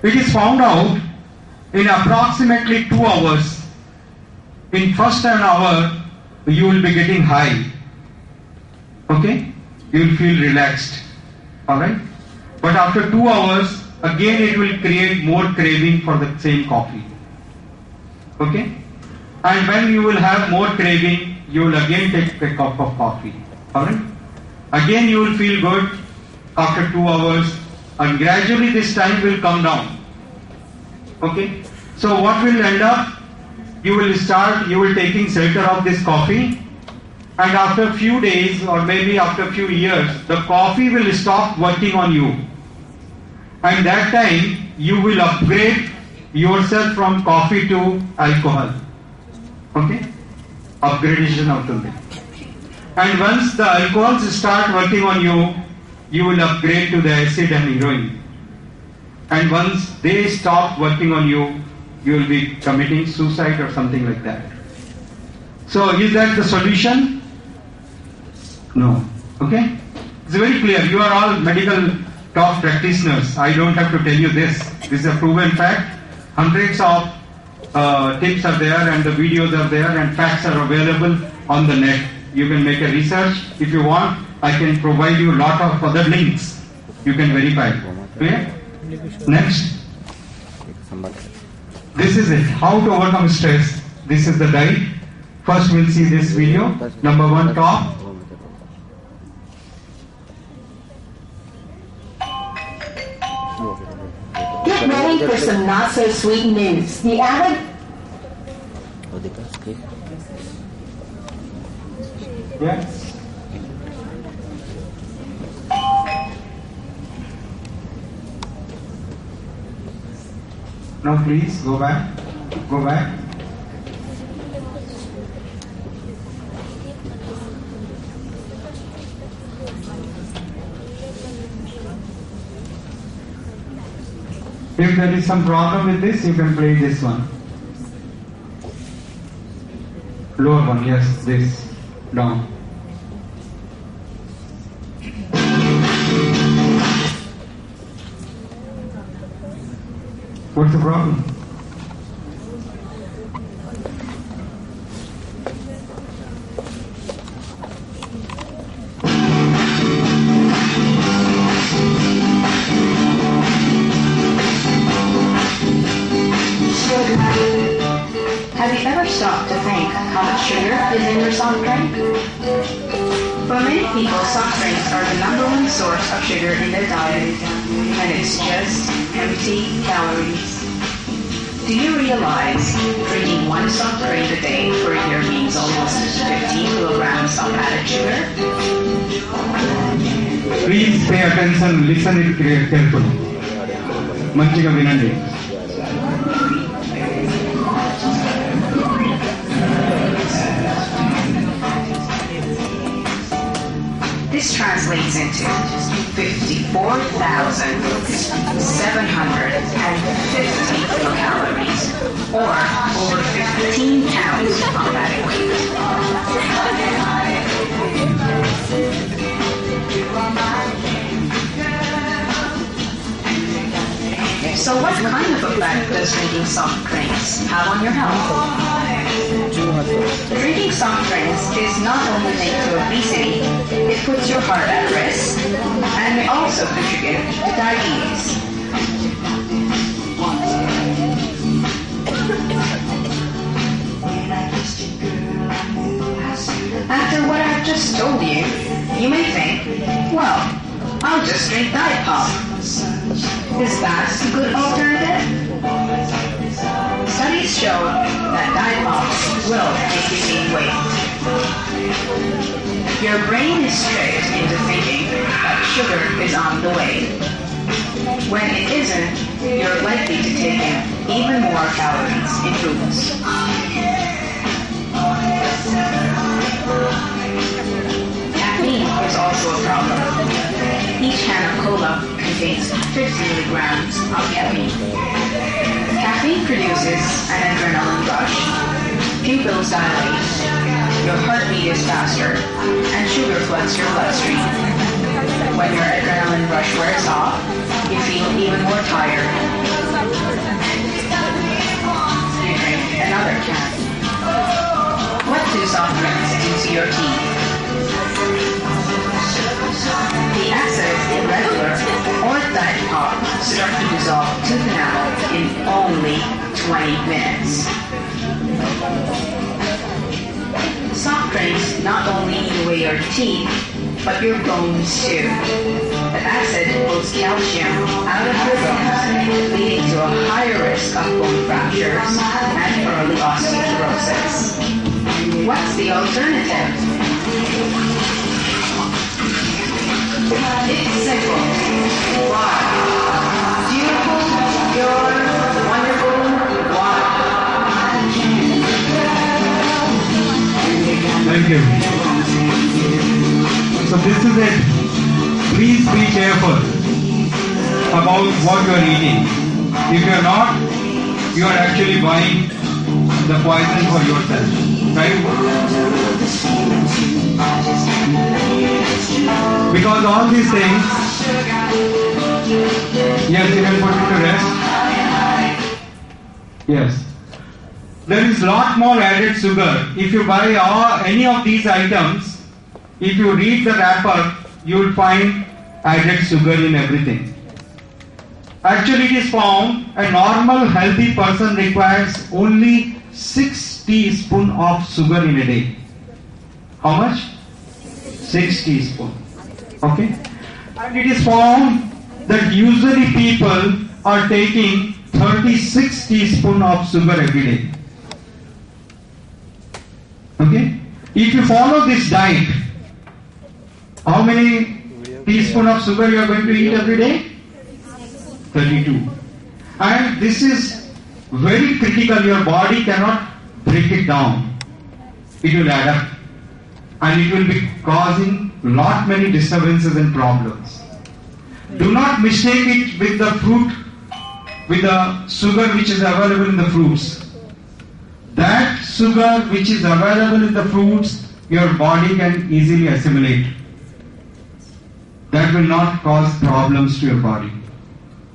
It is found out in approximately 2 hours. In first an hour, you will be getting high. Okay? You will feel relaxed. Alright? But after 2 hours, again it will create more craving for the same coffee. Okay? And when you will have more craving, you will again take a cup of coffee. Alright? Again you will feel good after 2 hours, and gradually this time will come down. Okay? So what will end up? You will taking shelter of this coffee, and after a few days or maybe after a few years, the coffee will stop working on you. and that time you will upgrade yourself from coffee to alcohol. Okay? Upgradation అవుతుంది. And once the alcohols start working on you, you will upgrade to the acid and heroin. And once they stop working on you, you will be committing suicide or something like that. So is that the solution? No. Okay? It's very clear. You are all medical top practitioners. I don't have to tell you this. This is a proven fact. Hundreds of tips are there and the videos are there and facts are available on the net. You can make a research. If you want, I can provide you a lot of other links. You can verify. Clear? Next. This is it. How to overcome stress. This is the diet. First we'll see this video. Number 1, top. Get ready for some not so sweet news. The avid Yes. Now please go back. Go back. If there is some problem with this, you can play this one. Lower one, yes, this. Down. What's the problem? Have you ever stopped to think how much sugar is in your soft drink? For many people, soft drinks are the #1 source of sugar in their diet, and it's just empty calories. Do you realize drinking 1 soft drink a day for a year means almost 50 kilograms of added sugar? Please pay attention, listen it carefully. Manchiga vinandi. This translates into 54,750 kilocalories, or over 15 pounds of added weight. So what kind of effect does drinking soft drinks have on your health? Drinking soft drinks is not only linked to obesity, it puts your heart at risk and may also contribute to diabetes. After what I've just told you, you may think, well, I'll just drink Diet Pop. Is that a good alternative? Studies show that Diet Pop will make you gain weight. Your brain is tricked into thinking that sugar is on the way. When it isn't, you're likely to take in even more calories in foods. Caffeine is also a problem. Each can of cola contains 50 milligrams of caffeine. Caffeine produces an adrenaline rush. Pupils dilate, your heartbeat is faster, and sugar floods your bloodstream. When your adrenaline rush wears off, you feel even more tired. You drink another can. What do soft drinks do to your teeth? The acids in regular or Diet Pop start to dissolve tooth enamel in only 20 minutes. Soft drinks not only eat away your teeth, but your bones too. The acid pulls calcium out of your bones, leading to a higher risk of bone fractures and early osteoporosis. What's the alternative? It's simple. Water. Thank you. So this is it. Please be careful about what you are eating. If you are not, you are actually buying the poison for yourself. Right? Because all these things, yes, you can put it to rest. Yes. There is lot more added sugar. If you buy any of these items, if you read the wrapper, you will find added sugar in everything. Actually, it is found a normal healthy person requires only 6 teaspoons of sugar in a day. How much? 6 teaspoons. Okay? And it is found that usually people are taking 36 teaspoons of sugar every day. Okay? If you follow this diet, how many teaspoons of sugar you are going to eat every day? 32. And this is very critical. Your body cannot break it down. It will add up. And it will be causing lot many disturbances and problems. Do not mistake it with the fruit, with the sugar which is available in the fruits. That sugar which is available in the fruits, your body can easily assimilate. That will not cause problems to your body.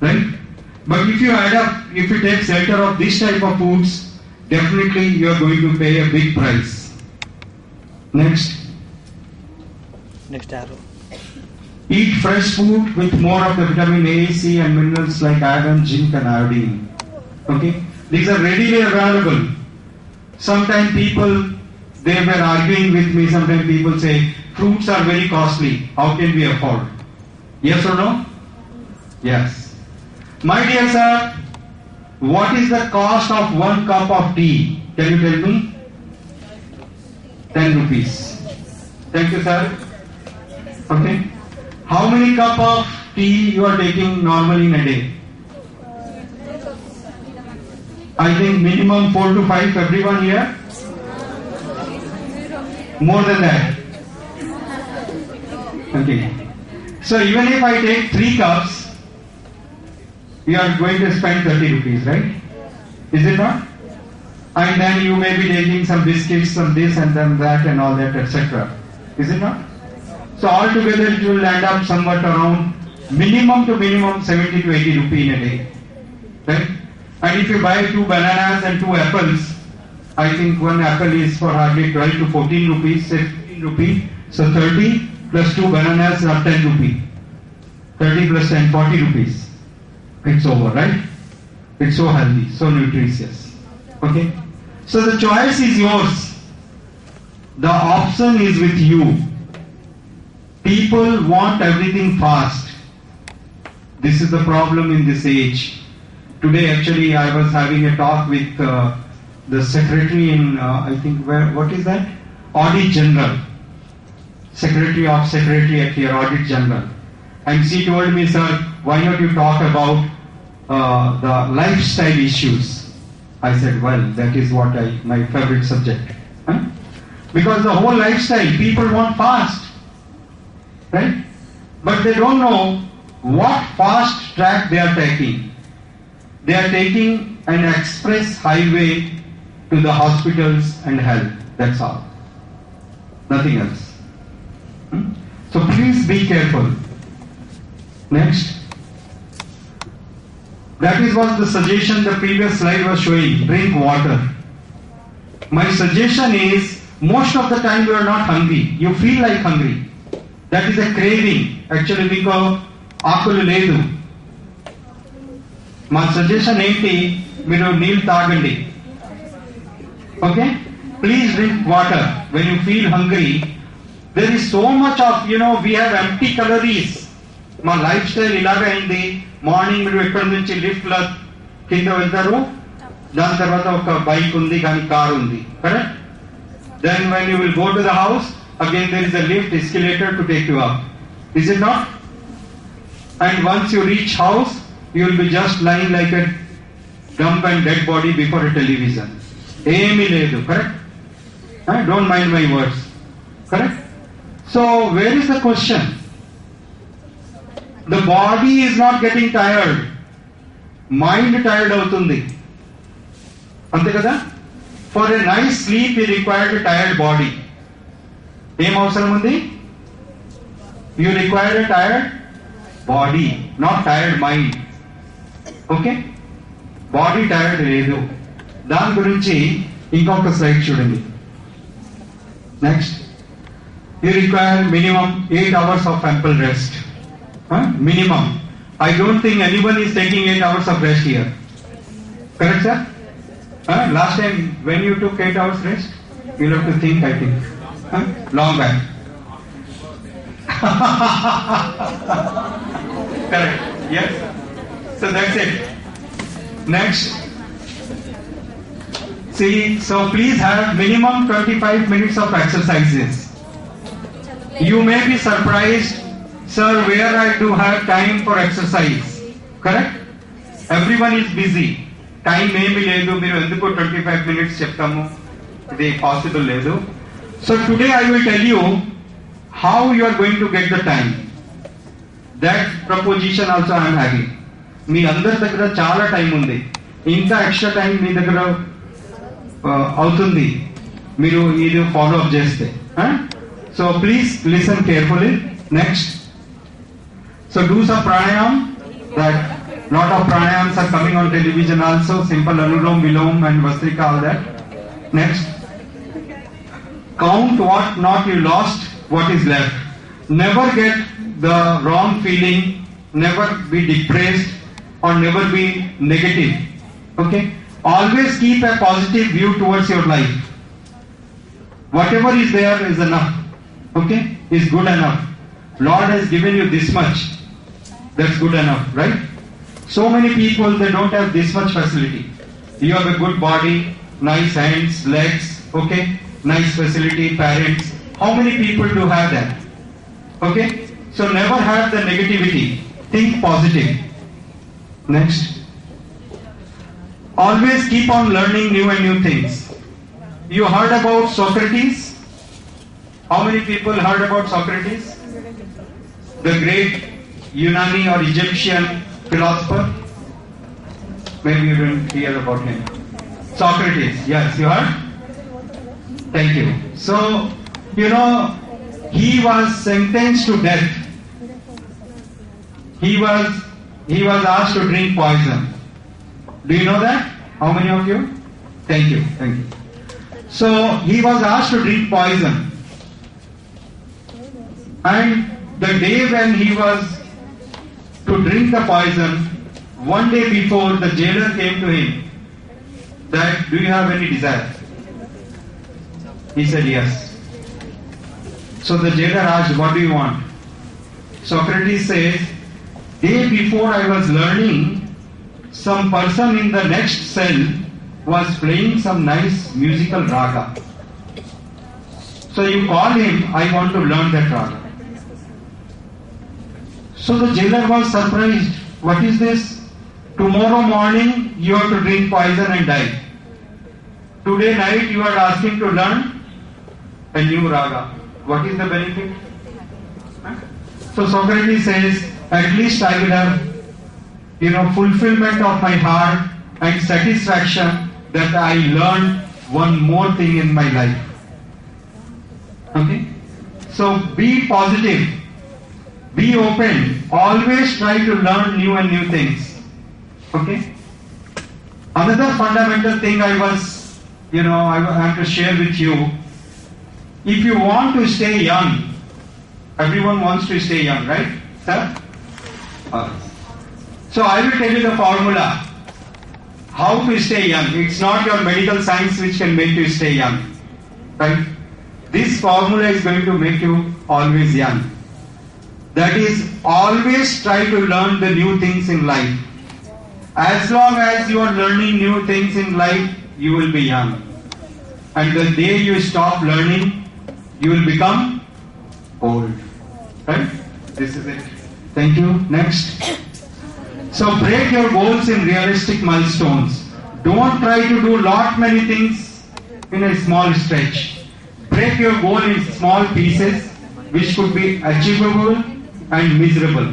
Right? But if you add up, if you take shelter of this type of foods, definitely you are going to pay a big price. Next. Next arrow. Eat fresh food with more of the vitamin A, C and minerals like iron, zinc and iodine. Okay? These are readily available. Sometimes people, they were arguing with me, sometimes people say, fruits are very costly, how can we afford? Yes or no? Yes. My dear sir, what is the cost of 1 cup of tea? Can you tell me? 10 rupees. Thank you sir. Okay. How many cup of tea you are taking normally in a day? I think minimum 4 to 5, everyone here? More than that. Okay. So even if I take 3 cups, you are going to spend 30 rupees, right? Is it not? And then you may be taking some biscuits, some this and then that and all that, etc. Is it not? So altogether it will end up somewhat around minimum to minimum 70 to 80 rupees in a day. Right? And if you buy 2 bananas and 2 apples, I think 1 apple is for hardly 12 to 14 rupees, say 15 rupees. So 30 plus 2 bananas are 10 rupees. 30 plus 10, 40 rupees. It's over, right? It's so healthy, so nutritious. Okay? So the choice is yours. The option is with you. People want everything fast. This is the problem in this age. Today actually I was having a talk with the secretary in, I think, what is that? Audit General. Secretary of Secretariat here, Audit General. And she told me, sir, why not you talk about the lifestyle issues? I said, well, that is what my favorite subject. Huh? Because the whole lifestyle, people want fast. Right? But they don't know what fast track they are taking. They are taking an express highway to the hospitals and health. That's all. Nothing else. So please be careful. Next. That is what the suggestion the previous slide was showing. Drink water. My suggestion is, most of the time you are not hungry. You feel like hungry. That is a craving. Actually we call akulu ledu. My suggestion enti meeru neelu taagandi. Okay? Please drink water when you feel hungry. There is so much of, we have empty calories. My lifestyle ilaga aindi. Morning మీరు ఎక్కడి నుంచి lift లో కింద వెళ్తారు, దాని తర్వాత ఒక bike ఉంది కానీ కార్ ఉంది, correct? Then when you will go to the house, again there is a lift, escalator to take you up. Is it not? And once you reach house, you will be just lying like a dumb and dead body before a television. ఏమీ లేదు, correct? Don't mind my words. Correct? So where is the question? The body is not getting tired. Mind tired avutundi. Ante kada? For a nice sleep you require a tired body. Em avasaram undi? You require a tired body, not tired mind. Okay? Body tired ledu. దాని గురించి ఇంకొక slide చూడండి. Next. You require minimum 8 hours of ample rest. Minimum. I don't think anyone is taking 8 hours of rest here. Correct, sir? Last time when you took 8 hours rest, you'll have to think, I think. Long back. Correct. Yes. So that's it. Next. See, so please have minimum 25 minutes of exercises. You may be surprised, sir, where I do have time for exercise. Correct? Everyone is busy. Time maybe ledu, మీరు ఎందుకు 25 minutes చెప్తాము, ఇది possible లేదు. So today I will tell you how you are going to get the time. That proposition also I am having. మీ అందరి దగ్గర చాలా time ఉంది, ఇంకా ఎక్స్ట్రా టైం మీ దగ్గర అవుతుంది మీరు ఇది ఫాలో అప్ చేస్తే. So please listen carefully. Next. So do some pranayam. That lot of pranayams are coming on television also. Simple Anulom, Vilom and Vastrika, all that. Next. Count what not you lost, what is left. Never get the wrong feeling. Never be depressed or never be negative. Okay. Always keep a positive view towards your life. Whatever is there is enough. Okay, is good enough. Lord has given you this much. That's good enough, right? So many people, they don't have this much facility. You have a good body, nice hands, legs, okay, nice facility, parents. How many people do have that? Okay, so never have the negativity. Think positive. Next. Always keep on learning new and new things. You heard about Socrates? How many people heard about Socrates? The great Unani or Egyptian philosopher? Maybe you didn't hear about him. Socrates, yes, you heard? Thank you. So, you know, he was sentenced to death. He was asked to drink poison. Do you know that? How many of you? Thank you, thank you. So, he was asked to drink poison. And the day when he was to drink the poison, one day before the jailer came to him that, do you have any desire? He said yes. So the jailer asked, what do you want? Socrates says, day before I was learning, some person in the next cell was playing some nice musical raga. So you call him, I want to learn that raga. So the jailer was surprised. What is this? Tomorrow morning you have to drink poison and die. Today night you are asking to learn a new raga. What is the benefit? So Socrates says, at least I will have, fulfillment of my heart and satisfaction that I learned one more thing in my life. Okay? So be positive. Be open. Always try to learn new and new things. Okay? Another fundamental thing I have to share with you. If you want to stay young, everyone wants to stay young, right? Sir? So I will tell you the formula. How to stay young. It's not your medical science which can make you stay young. Right? This formula is going to make you always young. That is, always try to learn the new things in life. As long as you are learning new things in life, you will be young. And the day you stop learning, you will become old. Right? This is it. Thank you. Next. So break your goals in realistic milestones. Don't try to do many things in a small stretch. break your goal in small pieces which could be achievable and miserable.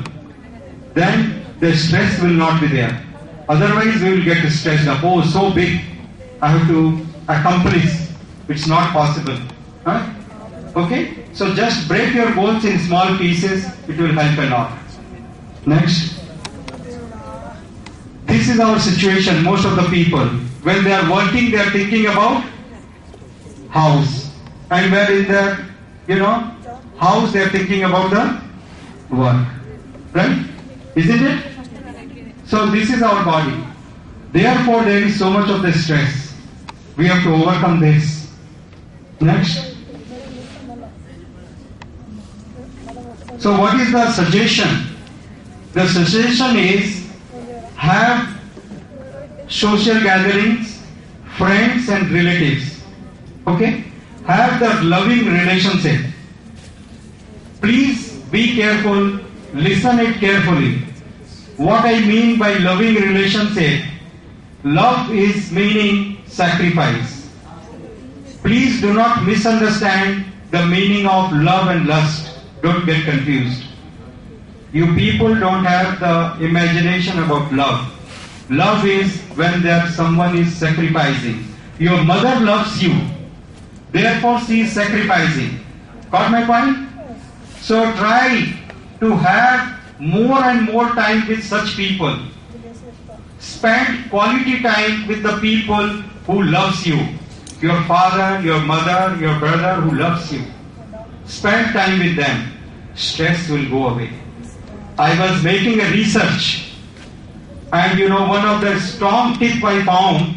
Then the stress will not be there. Otherwise we will get stressed up. Oh, so big, I have to accomplish. It's not possible. Huh? Okay? So just break your goals in small pieces. It will help a lot. Next. This is our situation, most of the people. When they are working, they are thinking about house. And when in their, house, they are thinking about the work. Right? Isn't it? So this is our body. Therefore, there is so much of the stress. We have to overcome this. Next. So what is the suggestion? The suggestion is have social gatherings, friends and relatives. Okay? Have that loving relationship. Please be careful, listen it carefully. What I mean by loving relationship, love is meaning sacrifice. Please do not misunderstand the meaning of love and lust. Don't get confused. You people don't have the imagination about love. Love is when someone is sacrificing. Your mother loves you. Therefore she is sacrificing. Got my point? So try to have more and more time with such people. Spend quality time with the people who loves you. Your father, your mother, your brother who loves you. Spend time with them. Stress will go away. I was making a research, and one of the strong tip I found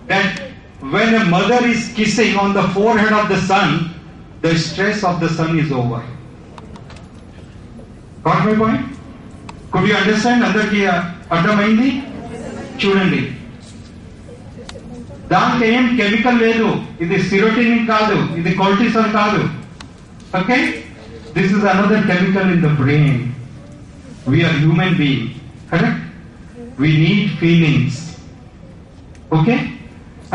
that when a mother is kissing on the forehead of the son, the stress of the son is over. Got my point? Could you understand? Andarki అర్థమైంది? చూడండి. దానికి ఏం chemical లేదు. ఇది serotonin కాదు, ఇది cortisol కాదు. Okay? This is another chemical in the brain. We are human beings. Correct? We need feelings. Okay?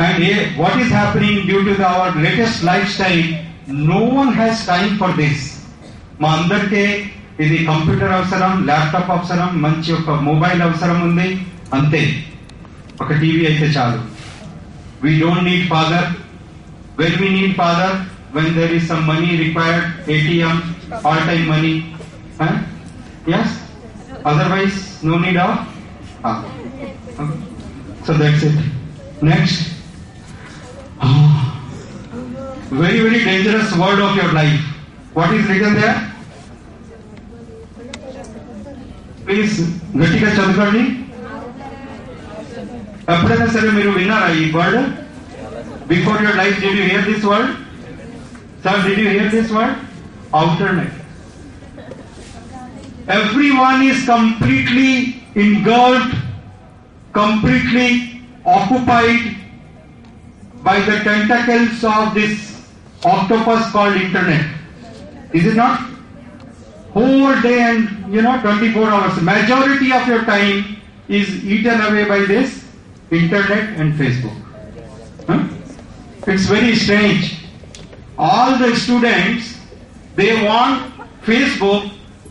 And what is happening due to our latest lifestyle, no one has time for this. మా అందరికీ ఇది computer అవసరం, laptop అవసరం, మంచి ఒక mobile అవసరం ఉంది, అంతే. ఒక టీవీ అయితే చాలు. We don't need father. When we need father, when there is some money required, ATM, all-time money. Huh? Yes? Otherwise, no need of? Okay. So that's it. Next. Very, very dangerous word of your life. What is written there? Please, గట్టిగా చదవండి. ఎప్పుడైనా సరే మీరు విన్నారా ఈ word? Before your life, did you hear this word? Sir, did you hear this word? Alternate. Everyone is completely engulfed, completely occupied by the tentacles of this octopus called internet. Is it not? Whole day and 24 hours. Majority of your time is eaten away by this internet and Facebook. Huh? It's very strange. All the students, they want Facebook,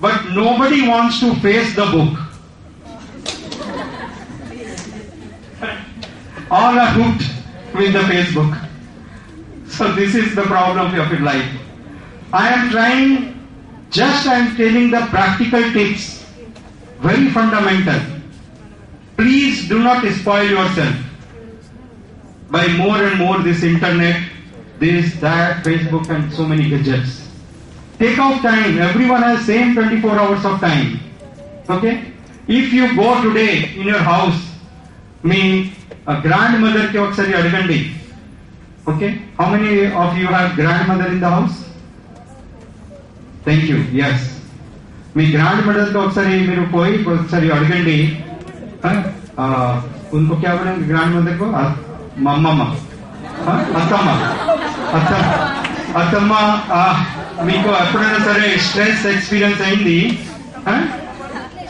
but nobody wants to face the book. All are hooked with the Facebook. So this is the problem of your life. I am telling the practical tips, very fundamental. Please do not spoil yourself by more and more this internet, this, that, Facebook and so many gadgets. Take out time. Everyone has same 24 hours of time. Okay? If you go today in your house, me grandmother ki okkari adagandi. Okay? How many of you have grandmother in the house? Thank you. Yes. Me grand mother తో ఒకసారి మీరు పోయి ఒకసారి అడగండి. उनको क्या बोलेंगे grand mother को? మమ్మమ్మ, అత్తమ్మ మీకు ఎప్పుడైనా సరే స్ట్రెస్ ఎక్స్పీరియన్స్ అయింది?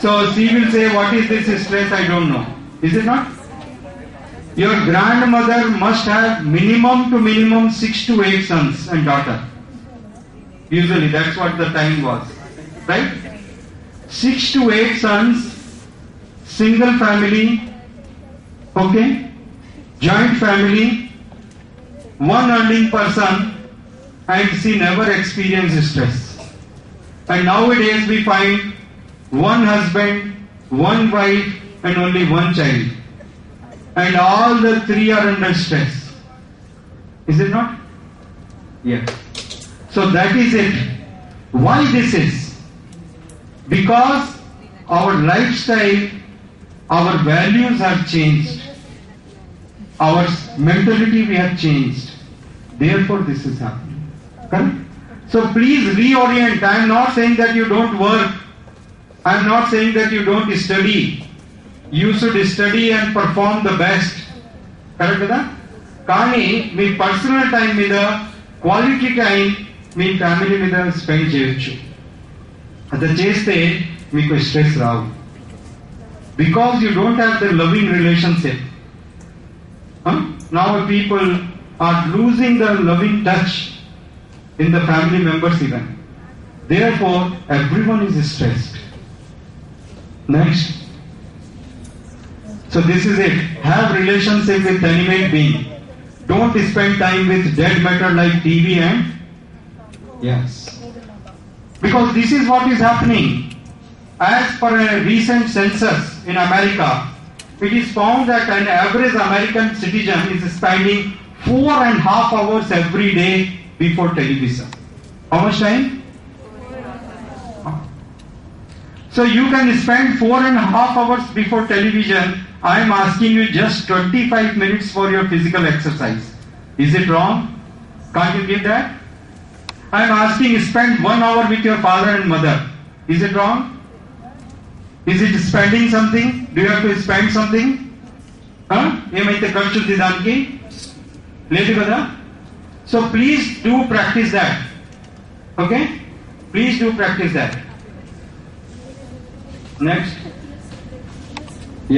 So she will say, what is this stress? I don't know. Is it not? Your grandmother must have minimum to minimum 6 to 8 sons and daughters. Usually that's what the time was. Right? 6 to 8 sons, single family, okay? Joint family, one earning person, and she never experienced stress. And nowadays we find one husband, one wife, and only one child. And all the three are under stress. Is it not? Yeah. So that is it. Why this is? Because our lifestyle, our values have changed. Our mentality we have changed. Therefore this is happening. Correct? So please reorient. I am not saying that you don't work. I am not saying that you don't study. You should study and perform the best. Correct కదా? కానీ మీ personal time మీద, quality time మీ family మీద spend చేయొచ్చు. అది చేస్తే మీకు stress Rao. Because you don't have the loving relationship. Now people are losing the loving touch in the family members even. Therefore, everyone is stressed. Next. So this is it. Have relationship with animate being. Don't spend time with dead matter like TV and yes. Because this is what is happening. As per a recent census in America, it is found that an average American citizen is spending 4.5 hours every day before television. How much time? So you can spend 4.5 hours before television. I am asking you just 25 minutes for your physical exercise. Is it wrong? Can't you give that? I am asking you spend 1 hour with your father and mother. Is it wrong? Is it spending something? Do you have to spend something? ఏమైతే ఖర్చు ఉంది దానికి? లేదు కదా? So please do practice that. Okay? Please do practice that. Next.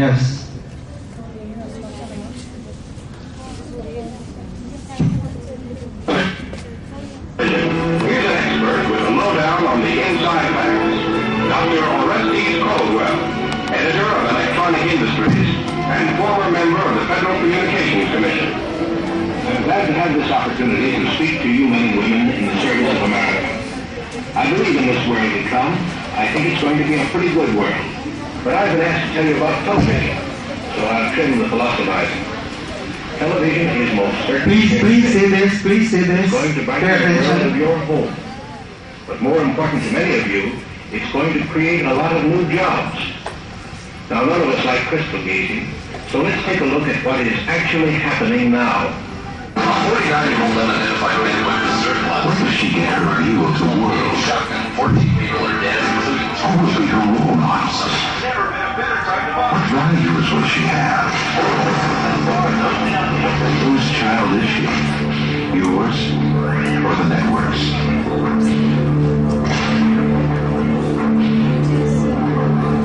Yes. Here's an expert with a lowdown on the inside facts. Dr. Orestes Caldwell, editor of Electronic Industries and former member of the Federal Communications Commission. I'm glad to have this opportunity to speak to you men and women in the service of America. I believe in this world to come. I think it's going to be a pretty good world. But I've been asked to tell you about television, so I'll trim the philosophizing. Television is most certainly Please say this. going to brighten the world of your home. But more important to many of you, it's going to create a lot of new jobs. Now, none of us like crystal gazing, so let's take a look at what is actually happening now. A 49-year-old unidentified man went to surplus. Where does she get her view of the world? Shotgun. 14 people are dead, including Who will be her role models? Never been a better time to buy. What values will she have? Whose child is she? Yours or the network's?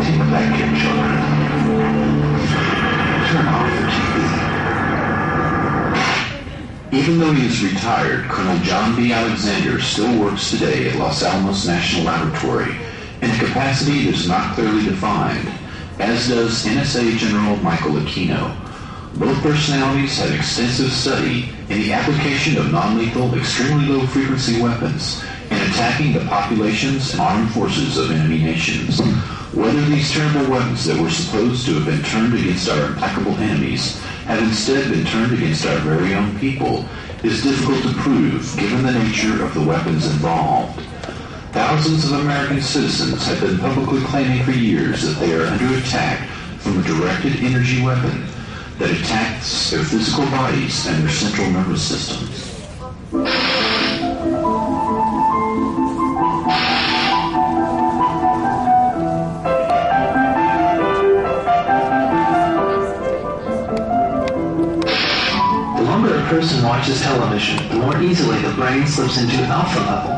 Take back your children. Turn off the TV. Even though he is retired, Colonel John B. Alexander still works today at Los Alamos National Laboratory in a capacity that is not clearly defined, as does NSA General Michael Aquino. Both personalities have extensive study in the application of non-lethal, extremely low-frequency weapons in attacking the populations and armed forces of enemy nations. Whether these terrible weapons that were supposed to have been turned against our implacable enemies have instead been turned against our very own people is difficult to prove given the nature of the weapons involved. Thousands of American citizens have been publicly claiming for years that they are under attack from a directed energy weapon that attacks their physical bodies and their central nervous systems. The longer a person watches television, the more easily the brain slips into alpha level,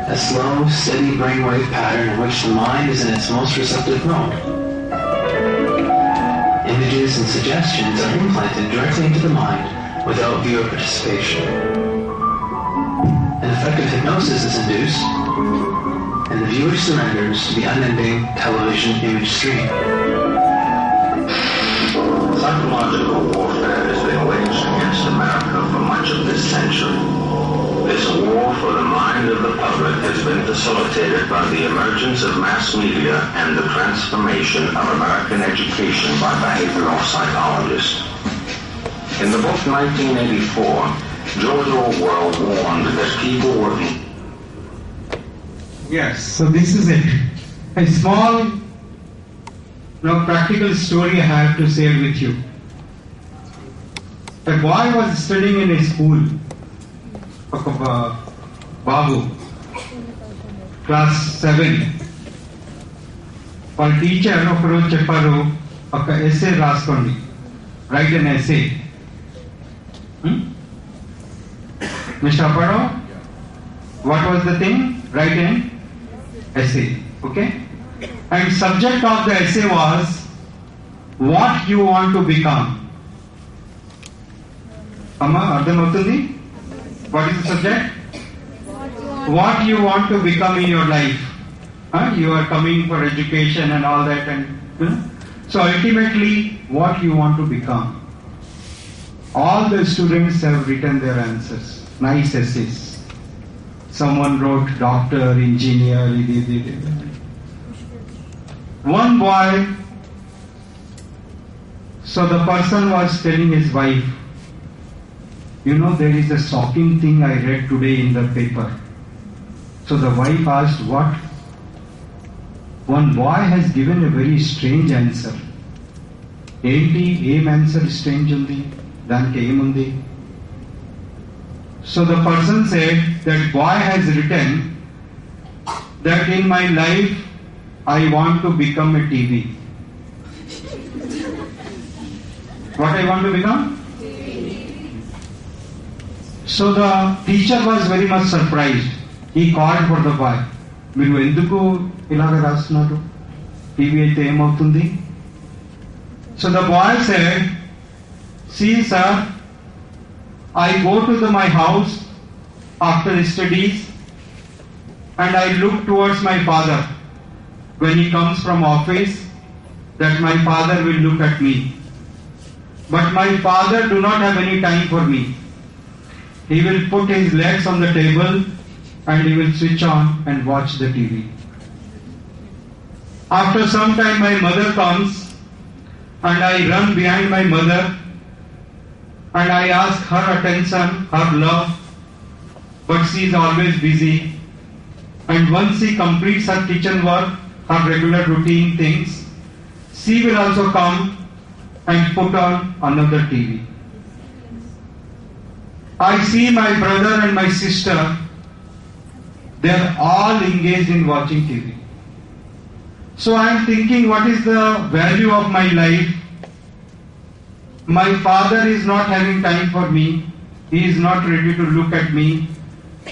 a slow, steady brainwave pattern in which the mind is in its most receptive mode. Images and suggestions are implanted directly into the mind without viewer participation. An effective hypnosis is induced, and the viewer surrenders to the unending television image stream. Psychological warfare has been waged against America for much of this century. This war for the mind of the public has been facilitated by the emergence of mass media and the transformation of American education by behavioral psychologists. In the book 1984, George Orwell warned that people were... Yes, so this is it. A small, practical story I have to share with you. A boy was studying in a school, Babu, class 7. One teacher ఒకరోజు చెప్పారు ఒక essay రాసుకోండి. Write an essay. Mr. Aparo, what was the thing? Write an essay. Okay? And subject of the essay was what you want to become. Amma, ardhamavtundi? What is the subject? What you want to become in your life. You are coming for education and all that, and so ultimately what you want to become. All the students have written their answers. Nice essays. Someone wrote doctor, engineer. One boy, so the person was telling his wife, there is a shocking thing I read today in the paper. So the wife asked, what? One boy has given a very strange answer. Em answer strange undi? Danke emundi? So the person said that boy has written that in my life I want to become a TV. What I want to become? So the teacher was very much surprised. He called for the boy. మీరు ఎందుకు ఇలాగ రాస్తున్నారు? TV అయితే ఏమవుతుంది? So the boy said, see sir, I go to my house after studies and I look towards my father. When he comes from office, that my father will look at me. But my father do not have any time for me. He will put his legs on the table and he will switch on and watch the TV. After some time my mother comes and I run behind my mother and I ask her attention, her love, but she is always busy. And once she completes her kitchen work, her regular routine things, she will also come and put on another TV. I see my brother and my sister, they are all engaged in watching TV. So I am thinking, what is the value of my life? My father is not having time for me. He is not ready to look at me,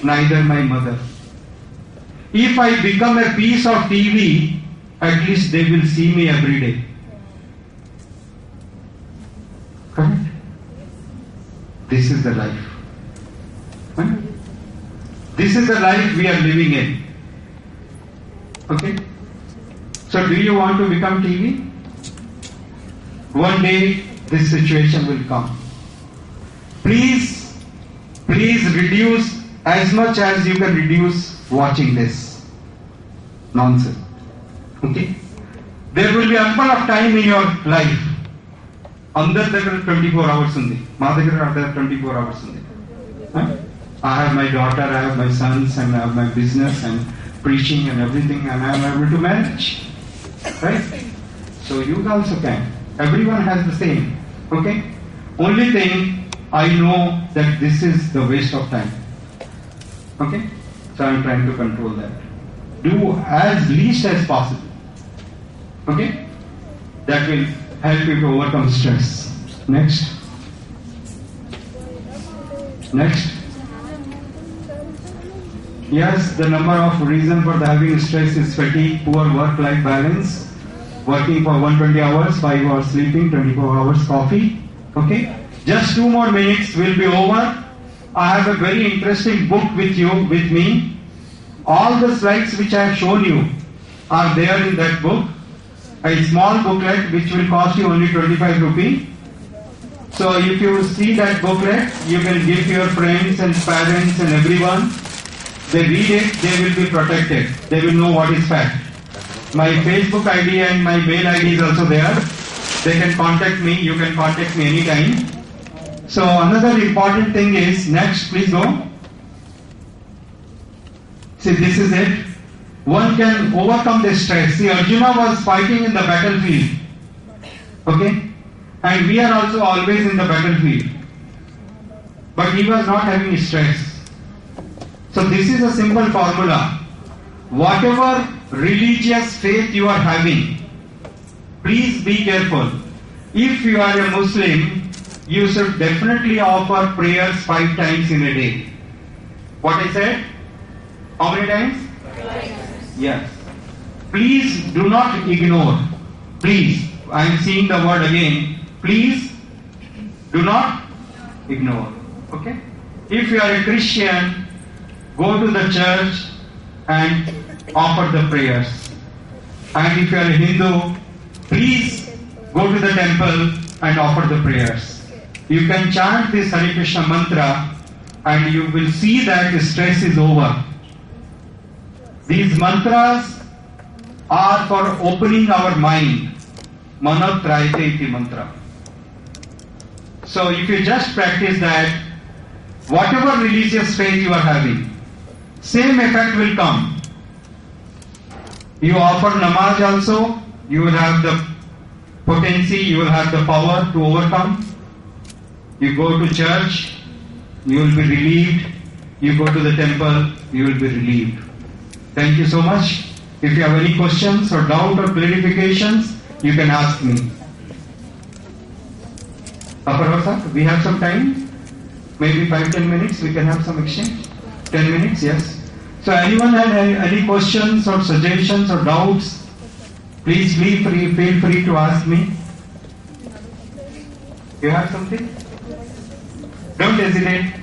neither my mother. If I become a piece of TV, at least they will see me every day. Correct? This is the life. This is the life we are living in. Okay? So do you want to become TV? One day this situation will come. Please reduce as much as you can reduce watching this nonsense. Okay? There will be ample of time in your life. Andar దగ్గర 24 hours ఉంది. మా దగ్గర 24 hours ఉంది. I have my daughter, I have my sons, and I have my business and preaching and everything, and I am able to manage. Right? So you also can. Everyone has the same. Okay? Only thing, I know that this is the waste of time. Okay? So I am trying to control that. Do as least as possible. Okay? That will help you to overcome stress. Next. Yes, the number of reason for having stress is fatigue, poor work-life balance, working for 120 hours, 5 hours sleeping, 24 hours coffee. Okay? Just 2 more minutes will be over. I have a very interesting book with me. All the slides which I have shown you are there in that book. A small booklet which will cost you only 25 rupees. So if you see that booklet, you can give your friends and parents and everyone. They read it, they will be protected. They will know what is fact. My Facebook ID and my mail ID is also there. They can contact me. You can contact me anytime. So another important thing is, next please go. See, this is it. One can overcome the stress. See, Arjuna was fighting in the battlefield. Okay? And we are also always in the battlefield. But he was not having stress. So this is a simple formula. Whatever religious faith you are having, please be careful. If you are a Muslim, you should definitely offer prayers 5 times in a day. What I said? How many times? Yes. Please do not ignore. Please, I am seeing the word again. Please do not ignore. Okay? If you are a Christian, go to the church and offer the prayers. And if you are a Hindu, please go to the temple and offer the prayers. You can chant this Hare Krishna mantra and you will see that the stress is over. These mantras are for opening our mind. Manatrayate iti mantra. So if you just practice that, whatever religious faith you are having, same effect will come. You offer namaz also, you will have the potency, you will have the power to overcome. You go to church, you will be relieved. You go to the temple, you will be relieved. Thank you so much. If you have any questions or doubt or clarifications, you can ask me. Aparva, we have some time? Maybe 5-10 minutes we can have some exchange? 10 minutes, yes. So anyone had any questions or suggestions or doubts, please feel free to ask me. You have something? Don't hesitate.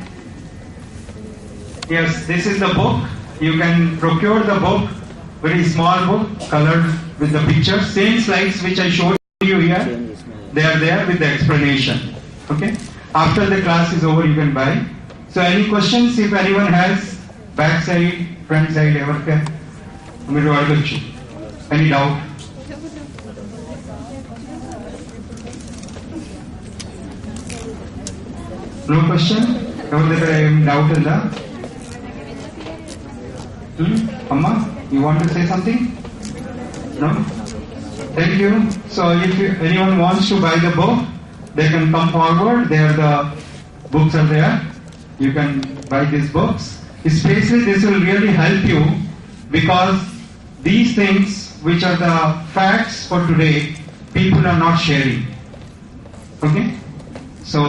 Yes, this is the book. You can procure the book, very small book, colored with the pictures. Same slides which I showed you here, they are there with the explanation. Okay? After the class is over, you can buy. So any questions, if anyone has, back side, front side, any doubt? No question? Doubt in the? Amma, you want to say something? No? Thank you. So if anyone wants to buy the book, they can come forward. There the books are there. You can buy these books. Especially this will really help you because these things which are the facts for today, people are not sharing. Okay? So